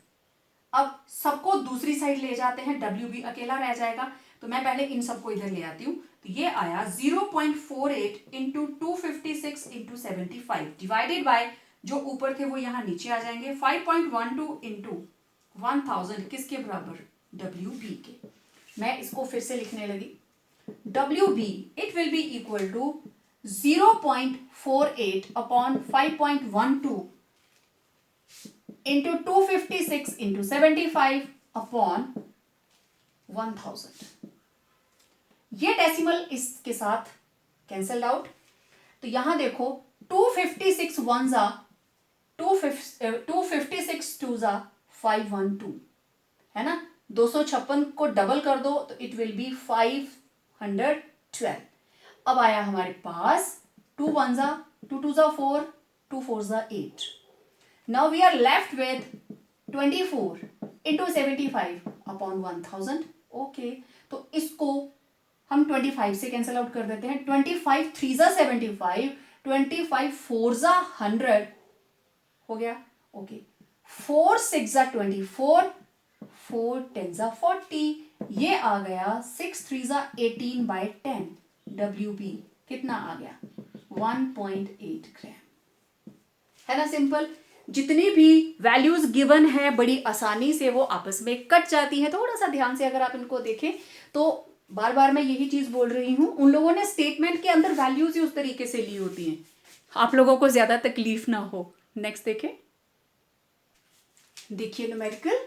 अब सबको दूसरी साइड ले जाते हैं, WB अकेला रह जाएगा. तो मैं पहले इन सबको इधर ले आती हूं. तो ये आया 0.48 इंटू 256 इंटू 75 डिवाइडेड बाय जो ऊपर थे वो यहां नीचे आ जाएंगे. 5.12 इंटू 1000 किसके बराबर? WB के. मैं इसको फिर से लिखने लगी. WB it will be equal to 0.48 upon 5.12 into 256 into 75 upon 1000। ये डेसिमल इसके साथ कैंसल आउट। तो यहां देखो 256 वन जा 256 टू जा 512 है ना। 256 को डबल कर दो तो इट विल बी 512। अब आया हमारे पास 2 वन जा 2 टू जा 4 2 4 जा 8। Now we are left with 24 into 75 upon 1000। Okay, तो इसको हम 25 से कैंसिल आउट कर देते हैं। 25 थ्री जा 75, 25 फोर जा 100 हो गया। ओके, 4 6 जा 24, 4 10 जा 40, ये आ गया 6 3 जा 18 बाय 10। WB कितना आ गया 1.8 ग्राम, है ना। सिंपल, जितनी भी वैल्यूज गिवन है बड़ी आसानी से वो आपस में कट जाती है। थोड़ा सा ध्यान से अगर आप इनको देखें तो बार बार मैं यही चीज बोल रही हूं, उन लोगों ने स्टेटमेंट के अंदर वैल्यूज ही उस तरीके से ली होती हैं, आप लोगों को ज्यादा तकलीफ ना हो। नेक्स्ट देखें, देखिए numerical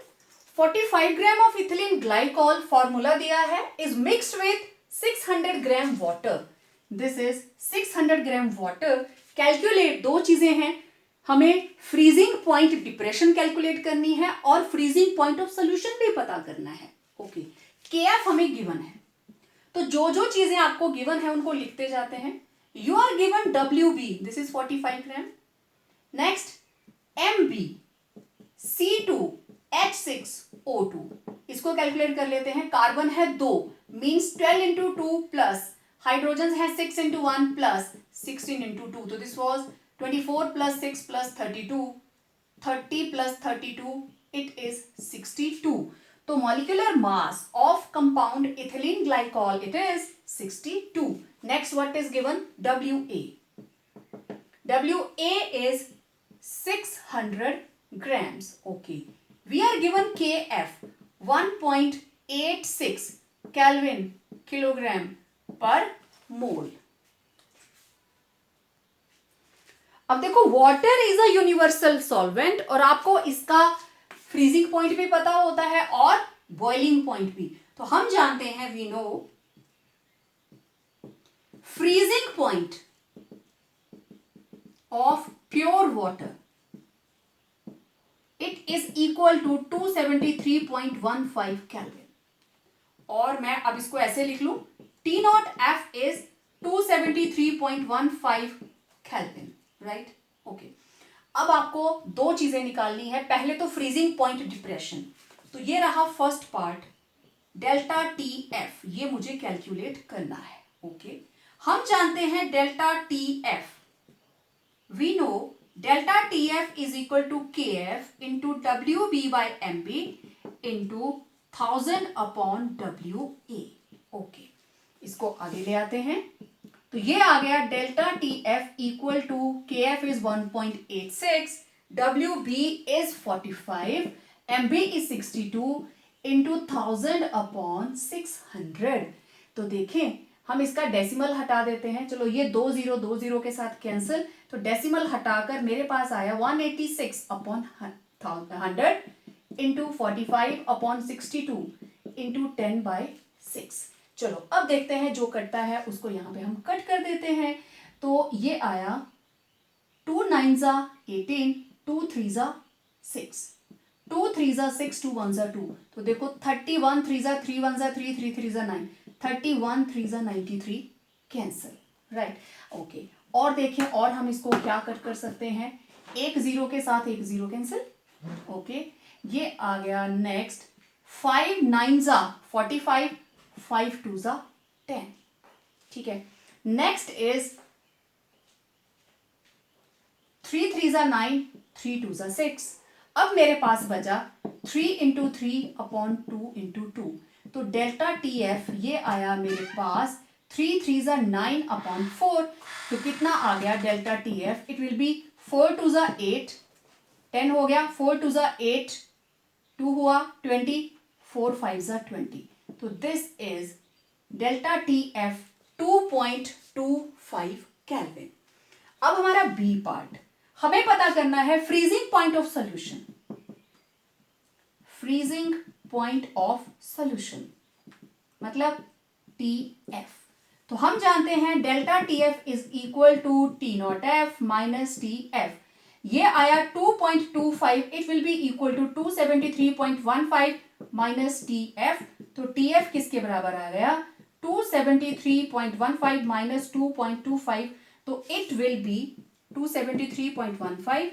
45 gram of ethylene glycol formula दिया है is mixed with 600 gram water. This is 600 gram water. Calculate, दो चीजें हैं, हमें फ्रीजिंग पॉइंट डिप्रेशन कैलकुलेट करनी है और फ्रीजिंग पॉइंट ऑफ सोल्यूशन भी पता करना है। ओके, केएफ हमें गिवन है, तो जो जो चीजें आपको गिवन है उनको लिखते जाते हैं। You are given WB, this is 45 gram. Next MB C2H6O2, इसको कैलकुलेट कर लेते हैं। कार्बन है 2 मीन्स 12 इंटू 2 प्लस हाइड्रोजन है 6 इंटू 1 प्लस 16 इंटू 2, तो this was 24 plus 6 plus 32, 30 plus 32 it is 62। तो molecular mass of compound ethylene glycol it is 62। Next what is given WA is 600 grams. Okay, we are given KF 1.86 Kelvin kilogram per mole. अब देखो water is a universal solvent और आपको इसका फ्रीजिंग पॉइंट भी पता होता है और बॉइलिंग पॉइंट भी। तो हम जानते हैं, we know freezing point of pure water it is equal to 273.15 kelvin. और मैं अब इसको ऐसे लिख लूं, T0F is 273.15 kelvin, right. Okay, अब आपको दो चीजें निकालनी है। पहले तो फ्रीजिंग पॉइंट डिप्रेशन, तो ये रहा फर्स्ट पार्ट, डेल्टा TF, ये मुझे कैलकुलेट करना है। ओके, हम जानते हैं delta TF, we know delta TF is equal to KF into WB by MB into 1000 upon WA। Okay, इसको आगे ले आते हैं, तो ये आ गया delta TF equal to KF is 1.86, WB is 45, MB is 62 into 1000 upon 600। तो देखें, हम इसका डेसिमल हटा देते हैं। चलो ये 2 0 के साथ कैंसिल, तो डेसिमल हटाकर मेरे पास आया 186 upon 100 into 45 upon 62 into 10 by 6। चलो अब देखते हैं, जो कटता है उसको यहां पे हम कट कर देते हैं। तो ये आया 2 9 जा 18, 2 3 जा 6, 2 3 जा 6, 2 1 जा 2, तो देखो 31 3 जा 3 1 जा 3, 3 3 जा 9, 31 3 जा 93 कैंसिल, राइट। ओके, और देखें, और हम इसको क्या कट कर सकते हैं, एक 0 के साथ एक 0 कैंसिल। ओके, ये आ गया। नेक्स्ट 5 9 जा 45, 5 2 जा 10, ठीक है। नेक्स्ट इज 3 3 जा 9, 3 2 जा 6। अब मेरे पास बचा 3 इंटू 3 अपॉन 2 इंटू 2, तो डेल्टा TF ये आया मेरे पास 3 3 जा 9 अपॉन 4, तो कितना आ गया delta TF, it will B 4 2 जा 8, 10 हो गया, 4 2 जा 8, 2 हुआ 20, 4 5 जा 20, तो this is delta TF 2.25 kelvin. अब हमारा बी पार्ट, हमें पता करना है freezing point of solution. Freezing point of solution, मतलब TF। तो हम जानते हैं delta TF is equal to T0F minus TF। ये आया 2.25, it will be equal to 273.15 minus TF। तो TF किसके बराबर आ गया? 273.15 माइनस 2.25, तो इट विल बी 273.15,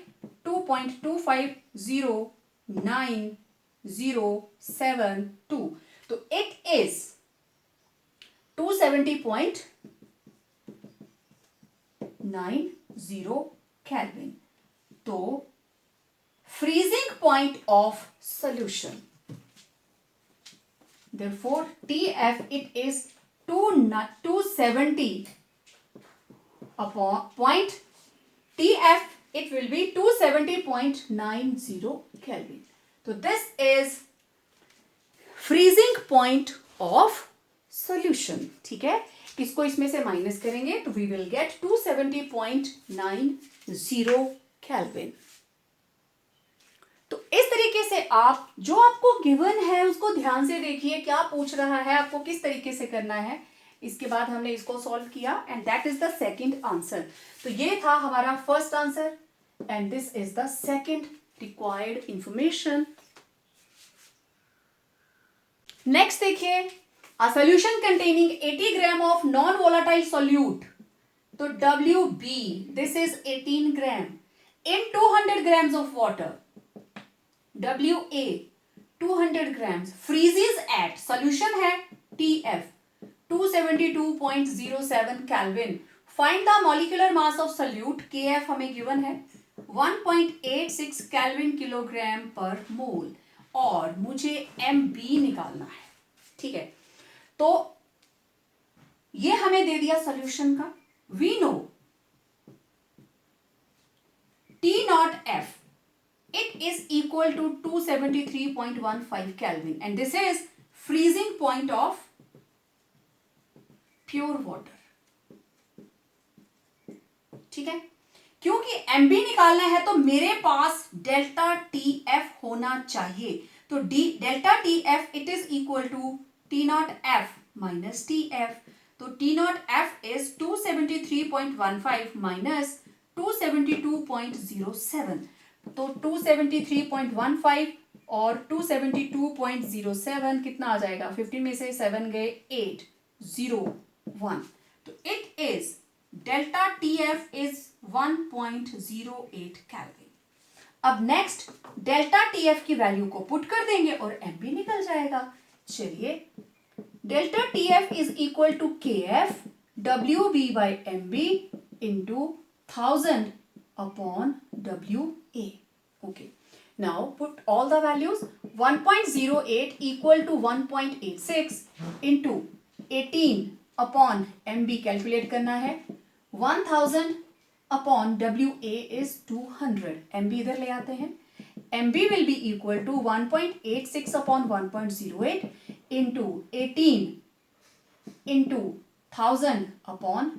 2.250907.2, तो इट इज 270.90 केल्विन। तो freezing point of solution, therefore TF it is 270 upon point TF it will be 270.90 Kelvin. So this is freezing point of solution. ठीक है, इसको इसमें से माइनस करेंगे तो we will get 270.90 Kelvin. तो इस तरीके से आप जो आपको गिवन है उसको ध्यान से देखिए, क्या पूछ रहा है, आपको किस तरीके से करना है। इसके बाद हमने इसको सॉल्व किया and that is the second answer. तो ये था हमारा first answer and this is the second required information. Next देखिए, a solution containing 80 gram of non volatile solute, तो WB this is 18 gram in 200 grams of water, WA 200 grams freezes at solution है TF 272.07 Kelvin. Find the molecular mass of solute, KF हमें given है 1.86 Kelvin किलोग्राम पर मोल और मुझे MB निकालना है। ठीक है, तो ये हमें दे दिया सॉल्यूशन का। We know T0F it is equal to 273.15 Kelvin and this is freezing point of pure water। ठीक है, क्योंकि MB निकालना है तो मेरे पास डेल्टा TF होना चाहिए, तो delta TF it is equal to T0F minus TF, तो T0F is 273.15 minus 272.07, तो 273.15 और 272.07 कितना आ जाएगा? 15 में से 7 गए 801, तो it is delta TF is 1.08 kelvin. अब नेक्स्ट डेल्टा TF की वैल्यू को पुट कर देंगे और MB निकल जाएगा। चलिए, delta TF is equal to KF WB by MB into 1000 upon WA. Okay, now put all the values. 1.08 equal to 1.86 into 18 upon MB calculate करना है। 1000 upon WA is 200, MB इधर ले आते हैं। MB will be equal to 1.86 upon 1.08 into 18 into 1000 upon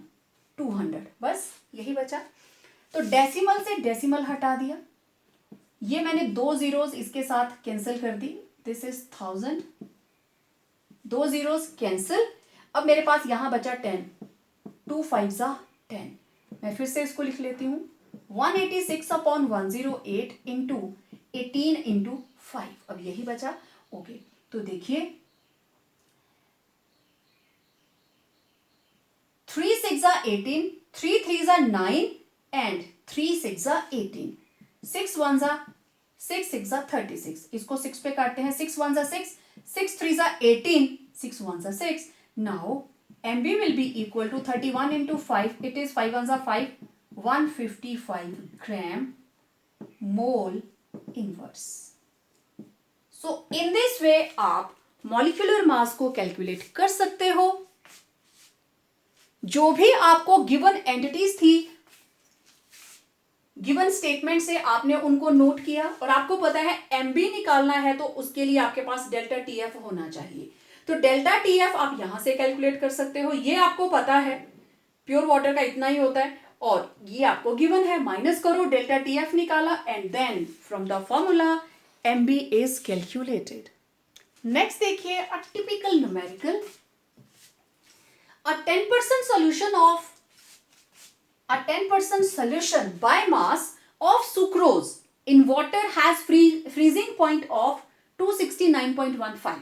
200, बस यही बचा। तो डेसिमल से डेसिमल हटा दिया, ये मैंने 2 जीरोस इसके साथ कैंसिल कर दी, दिस इज 1000, 2 जीरोस कैंसिल। अब मेरे पास यहां बचा 10, 2 5 जा 10, मैं फिर से इसको लिख लेती हूं 186 अपॉन 108 इंटू 18 इंटू 5, अब यही बचा। ओके, तो देखिए 3 6 जा 18, 3 3 जा 9 एंड 3 6 जा 18, 6 1 जा 6 6 जा 36, इसको 6 पे काटते हैं, 6 1 जा 6, 6 3 जा 18, 6 1 जा 6। Now MB will be equal to 31 into 5, it is 5 1 जा 5, 155 gram mole inverse. So in this way आप molecular mass को कैलकुलेट कर सकते हो। जो भी आपको गिवन एंटिटीज थी, गिवन स्टेटमेंट से आपने उनको नोट किया और आपको पता है MB निकालना है तो उसके लिए आपके पास डेल्टा TF होना चाहिए। तो डेल्टा TF आप यहां से कैलकुलेट कर सकते हो, ये आपको पता है प्योर वाटर का इतना ही होता है और ये आपको गिवन है, माइनस करो, डेल्टा TF निकाला and then from the formula MB is calculated. Next देखिए a typical numerical. A 10% solution by mass of sucrose in water has freezing point of 269.15.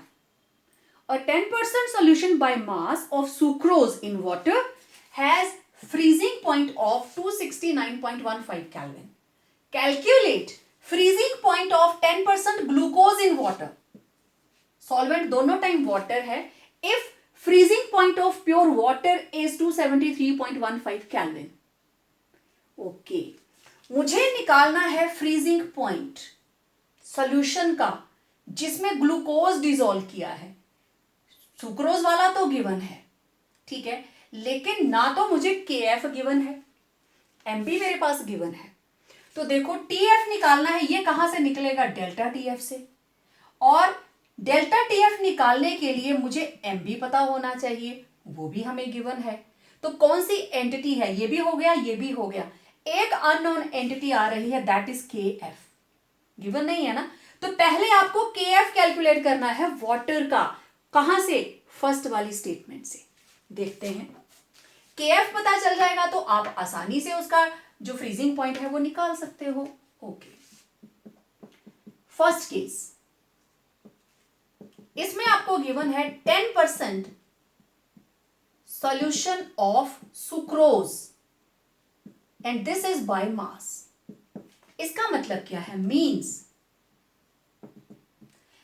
A 10% solution by mass of sucrose in water has freezing point of 269.15 Kelvin. Calculate freezing point of 10% glucose in water. Solvent दोनों टाइम water है. If freezing point of pure water is 273.15 Kelvin. Okay, मुझे निकालना है फ्रीजिंग पॉइंट सॉल्यूशन का जिसमें ग्लूकोज डिसॉल्व किया है. सुक्रोज वाला तो गिवन है, ठीक है, लेकिन ना तो मुझे KF गिवन है, MB मेरे पास गिवन है. तो देखो TF निकालना है. ये कहां से निकलेगा? डेल्टा TF से. और डेल्टा TF निकालने के लिए मुझे MB पता होना चाहिए, वो भी हमें गिवन है. तो कौन सी एंटिटी है? ये भी हो गया, ये भी हो गया. एक अननोन एंटिटी आ रही है, दैट इज KF. गिवन नहीं है ना. तो पहले आपको KF कैलकुलेट करना है वाटर का. कहां से? फर्स्ट वाली स्टेटमेंट से. देखते हैं. KF पता चल जाएगा तो आप आसानी से उसका जो फ्रीजिंग पॉइंट है वो निकाल सकते हो. ओके, फर्स्ट केस, इसमें आपको गिवन है 10% solution of sucrose and this is by mass. इसका मतलब क्या है? मींस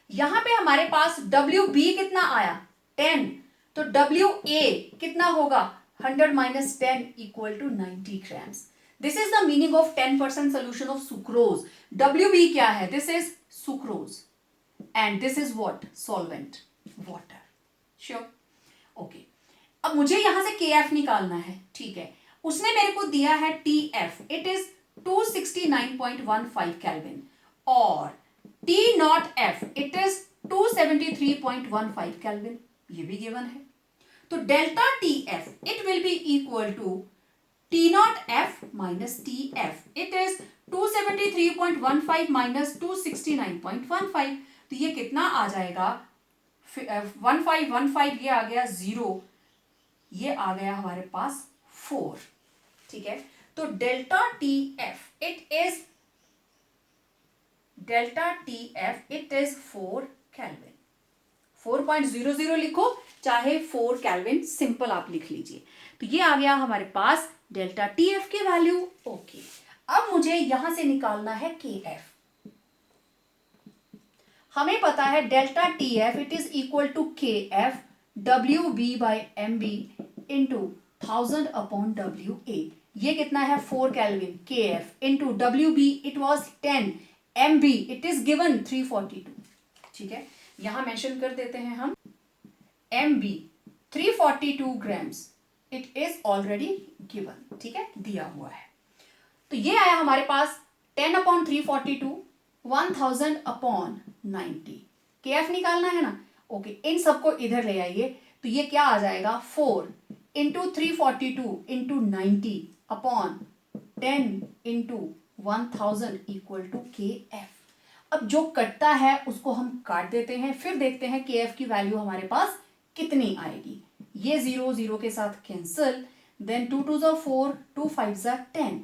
यहां पे हमारे पास WB कितना आया? 10. तो WA कितना होगा? 100 minus 10 equal to 90 grams. This is the meaning of 10% solution of sucrose. WB क्या है? This is sucrose and this is what? Solvent, water. Sure? Okay. अब मुझे यहां से KF निकालना है, ठीक है. उसने मेरे को दिया है TF. It is 269.15 Kelvin और T naught F it is 273.15 Kelvin. ये भी गिवन है. तो delta TF it will be equal to T naught F minus TF. It is 273.15 minus 269.15. तो ये कितना आ जाएगा? 1515. ये आ गया 0. ये आ गया हमारे पास 4. ठीक है. तो delta TF it is 4 Kelvin. 4.00 लिखो चाहे 4 केल्विन सिंपल आप लिख लीजिए. तो ये आ गया हमारे पास डेल्टा TF की वैल्यू. ओके, अब मुझे यहां से निकालना है KF. हमें पता है delta TF it is equal to KF WB by MB into 1000 upon WA. ये कितना है? 4 kelvin. KF into WB it was 10. MB it is given 342. ठीक है, यहां मेंशन कर देते हैं हम. MB 342 grams it is already given. ठीक है, दिया हुआ है. तो ये आया हमारे पास 10 अपॉन 342, 1000 अपॉन 90. KF निकालना है ना. ओके, इन सबको इधर ले आइए. तो ये क्या आ जाएगा? 4 into 342 into 90 upon 10 into 1000 equal to KF. अब जो कटता है उसको हम काट देते हैं, फिर देखते हैं KF की वैल्यू हमारे पास कितनी आएगी. ये 0 0 के साथ कैंसिल. देन 2 2 जा 4, 2 5 जा 10.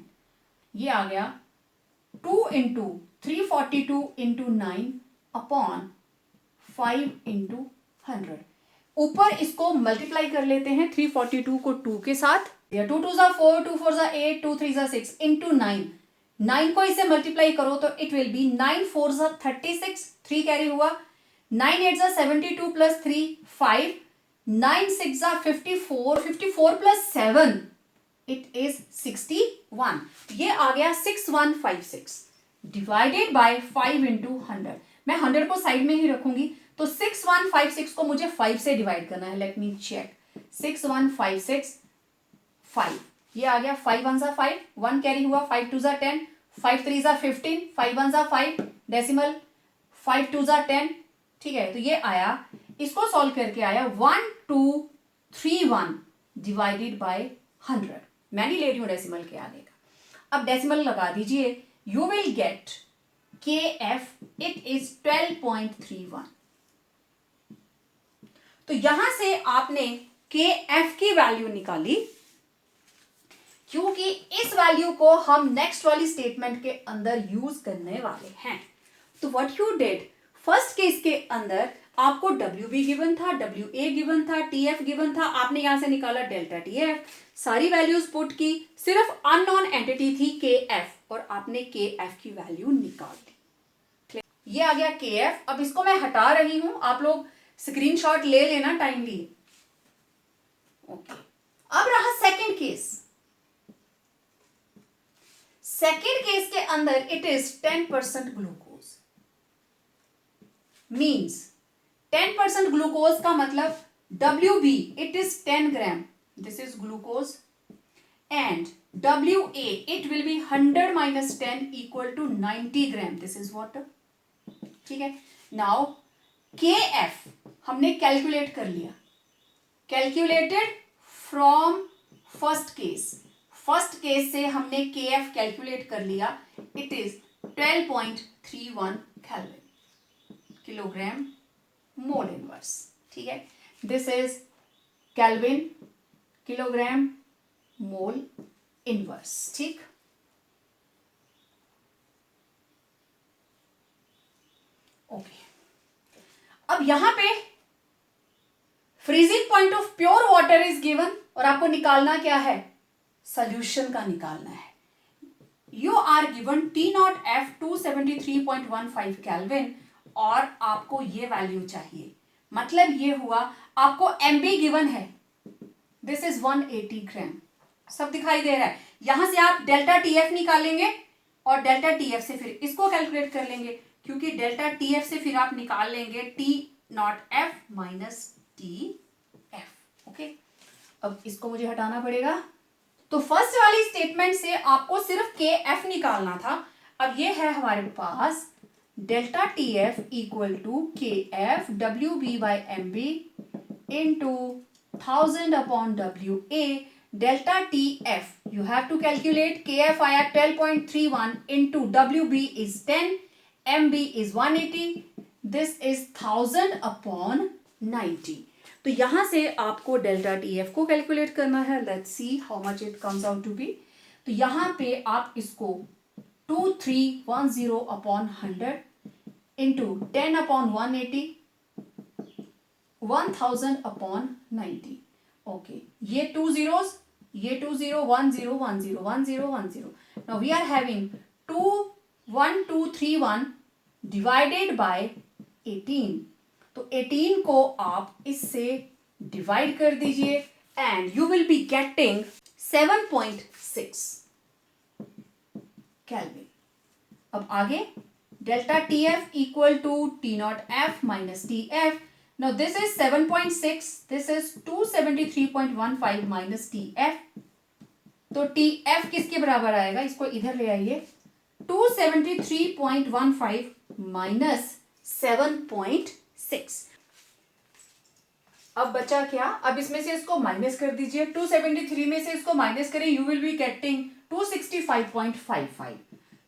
ये आ गया 2 इंटू 342 इंटू 9 अपॉन 5 इंटू 100. ऊपर इसको मल्टीप्लाई कर लेते हैं 342 को 2 के साथ. 2 2 जा 4, 2 4 जा 8, 2 3 जा 6 इंटू 9. 9 को इससे मल्टीप्लाई करो तो इट विल बी 9 4 जा 36, 3 कैरी हुआ. 9 8 जा 72 प्लस 3 5. 9 6 जा 54, 54 प्लस 7 इट इज 61. ये आ गया 6156 डिवाइडेड बाय 5 इंटू 100. मैं 100 को साइड में ही रखूंगी. तो 6156 को मुझे 5 से डिवाइड करना है. Let me check. 6156 5. ये आ गया 5 1 जा 5, 1 कैरी हुआ. 5 2 जा 10, 5 3 जा 15, 5 1 जा 5 डेसिमल, 5 2 जा 10. ठीक है, तो ये आया, इसको सॉल्व करके आया 1231 डिवाइडेड बाय 100. मैं नहीं ले रही हूं डेसिमल के आगे का. अब डेसिमल लगा दीजिए. You will get KF it is 12.31। तो यहां से आपने KF की वैल्यू निकाली, क्योंकि इस वैल्यू को हम नेक्स्ट वाली स्टेटमेंट के अंदर यूज करने वाले हैं। तो what you did, first case के अंदर आपको WB गिवन था, WA गिवन था, TF गिवन था, आपने यहां से निकाला डेल्टा TF, सारी वैल्यूज पुट की, सिर्फ अननोन एंटिटी थी KF और आपने KF की वैल्यू निकाल ली। ये आ गया KF। अब इसको मैं हटा रही हूं, आप लोग स्क्रीनशॉट ले लेना टाइमली। ओके, अब रहा सेकंड केस। सेकंड केस के अंदर it is 10% glucose, means 10% glucose का मतलब WB it is 10 gram, this is glucose, and WA it will be 100 minus 10 equal to 90 gram, this is water. ठीक है, नाउ KF हमने कैलकुलेट कर लिया, calculated from first case. First case से हमने KF कैलकुलेट कर लिया, it is 12.31 kelvin, kilogram mole inverse. ठीक है, this is kelvin kilogram mole inverse. ठीक, ओके। अब यहां पे freezing point of pure water is given और आपको निकालना क्या है, सॉल्यूशन का निकालना है। You are given T0F 273.15 kelvin और आपको ये वैल्यू चाहिए, मतलब ये हुआ आपको MB गिवन है, दिस इज 180 ग्राम, सब दिखाई दे रहा है। यहां से आप डेल्टा TF निकालेंगे और डेल्टा TF से फिर इसको कैलकुलेट कर लेंगे, क्योंकि डेल्टा TF से फिर आप निकाल लेंगे T0F माइनस TF। ओके, अब इसको मुझे हटाना पड़ेगा। तो फर्स्ट वाली स्टेटमेंट से आपको सिर्फ KF निकालना था। अब ये है हमारे पास delta TF equal to KF WB by MB into 1000 upon WA। Delta TF you have to calculate, KF आया 12.31 into WB is 10, MB is 180, this is 1000 upon 90। तो यहां से आपको डेल्टा TF को कैलकुलेट करना है। Let's see how much it comes out to be. तो यहां पे आप इसको 2310 upon 100 into 10 upon 180, 1000 upon 90। Okay, ये 2 zeros, ये 2 0 1 0 1 0 1 0 1 0। Now we are having 21231 divided by 18। तो 18 को आप इससे डिवाइड कर दीजिए and you will be getting 7.6 kelvin. अब आगे delta TF equal to T0F minus TF। Now this is 7.6, this is 273.15 minus TF। तो TF किसके बराबर आएगा, इसको इधर ले आइए, 273.15 माइनस 7.6। अब बचा क्या, अब इसमें से इसको माइनस कर दीजिए, 273 में से इसको माइनस करें, यू विल बी गेटिंग 265.55।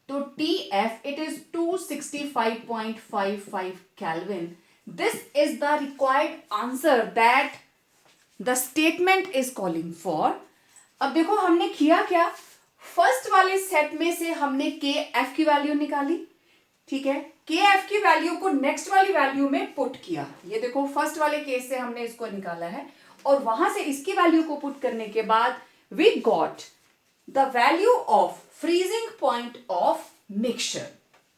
तो TF it is 265.55 kelvin. This is the required answer that the statement is calling for. अब देखो हमने किया क्या, फर्स्ट वाले सेट में से हमने KF की वैल्यू निकाली, ठीक है, KF की वैल्यू को नेक्स्ट वाली वैल्यू में पुट किया। ये देखो फर्स्ट वाले केस से हमने इसको निकाला है और वहां से इसकी वैल्यू को पुट करने के बाद we got the value of freezing point of mixture.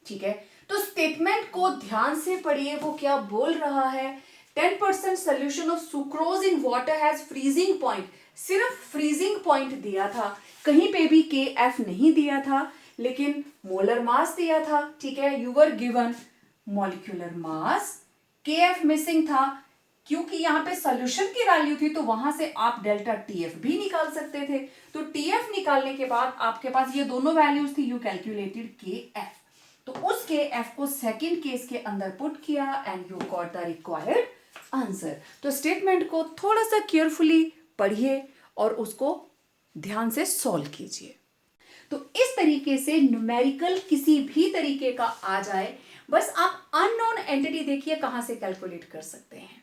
ठीक है, तो स्टेटमेंट को ध्यान से पढ़िए, वो क्या बोल रहा है, 10% solution of sucrose in water has freezing point. सिर्फ फ्रीजिंग पॉइंट दिया था, कहीं पे भी KF नहीं दिया था, लेकिन मोलर मास दिया था। ठीक है, you were given molecular mass, KF missing था, क्योंकि यहाँ पे सोल्यूशन की वैल्यू थी तो वहां से आप डेल्टा TF भी निकाल सकते थे। तो TF निकालने के बाद आपके पास ये दोनों वैल्यूज थी, यू कैलकुलेटेड KF। तो उस KF को सेकंड केस के अंदर पुट किया and you got the required answer. तो स्टेटमेंट को थोड़ा सा केयरफुली पढ़िए और उसको ध्यान से सॉल्व कीजिए। तो इस तरीके से न्यूमेरिकल किसी भी तरीके का आ जाए, बस आप अननोन एंटिटी देखिए कहां से कैलकुलेट कर सकते हैं।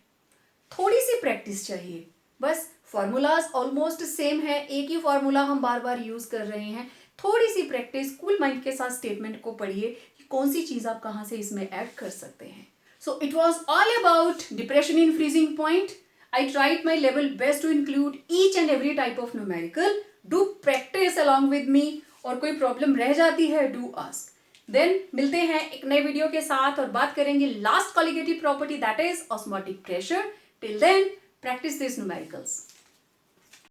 थोड़ी सी प्रैक्टिस चाहिए, बस फॉर्मूलाज ऑलमोस्ट सेम है, एक ही फॉर्मूला हम बार बार यूज कर रहे हैं। थोड़ी सी प्रैक्टिस, कूल माइंड के साथ स्टेटमेंट को पढ़िए कि कौन सी चीज आप कहां से इसमें ऐड कर सकते हैं। So it was all about depression in freezing point. I tried my level best to include each and every type of numerical. Do practice along with me. और कोई प्रॉब्लम रह जाती है, do ask. Then मिलते हैं एक नए वीडियो के साथ और बात करेंगे last colligative property, that is osmotic pressure. Till then, practice these numericals.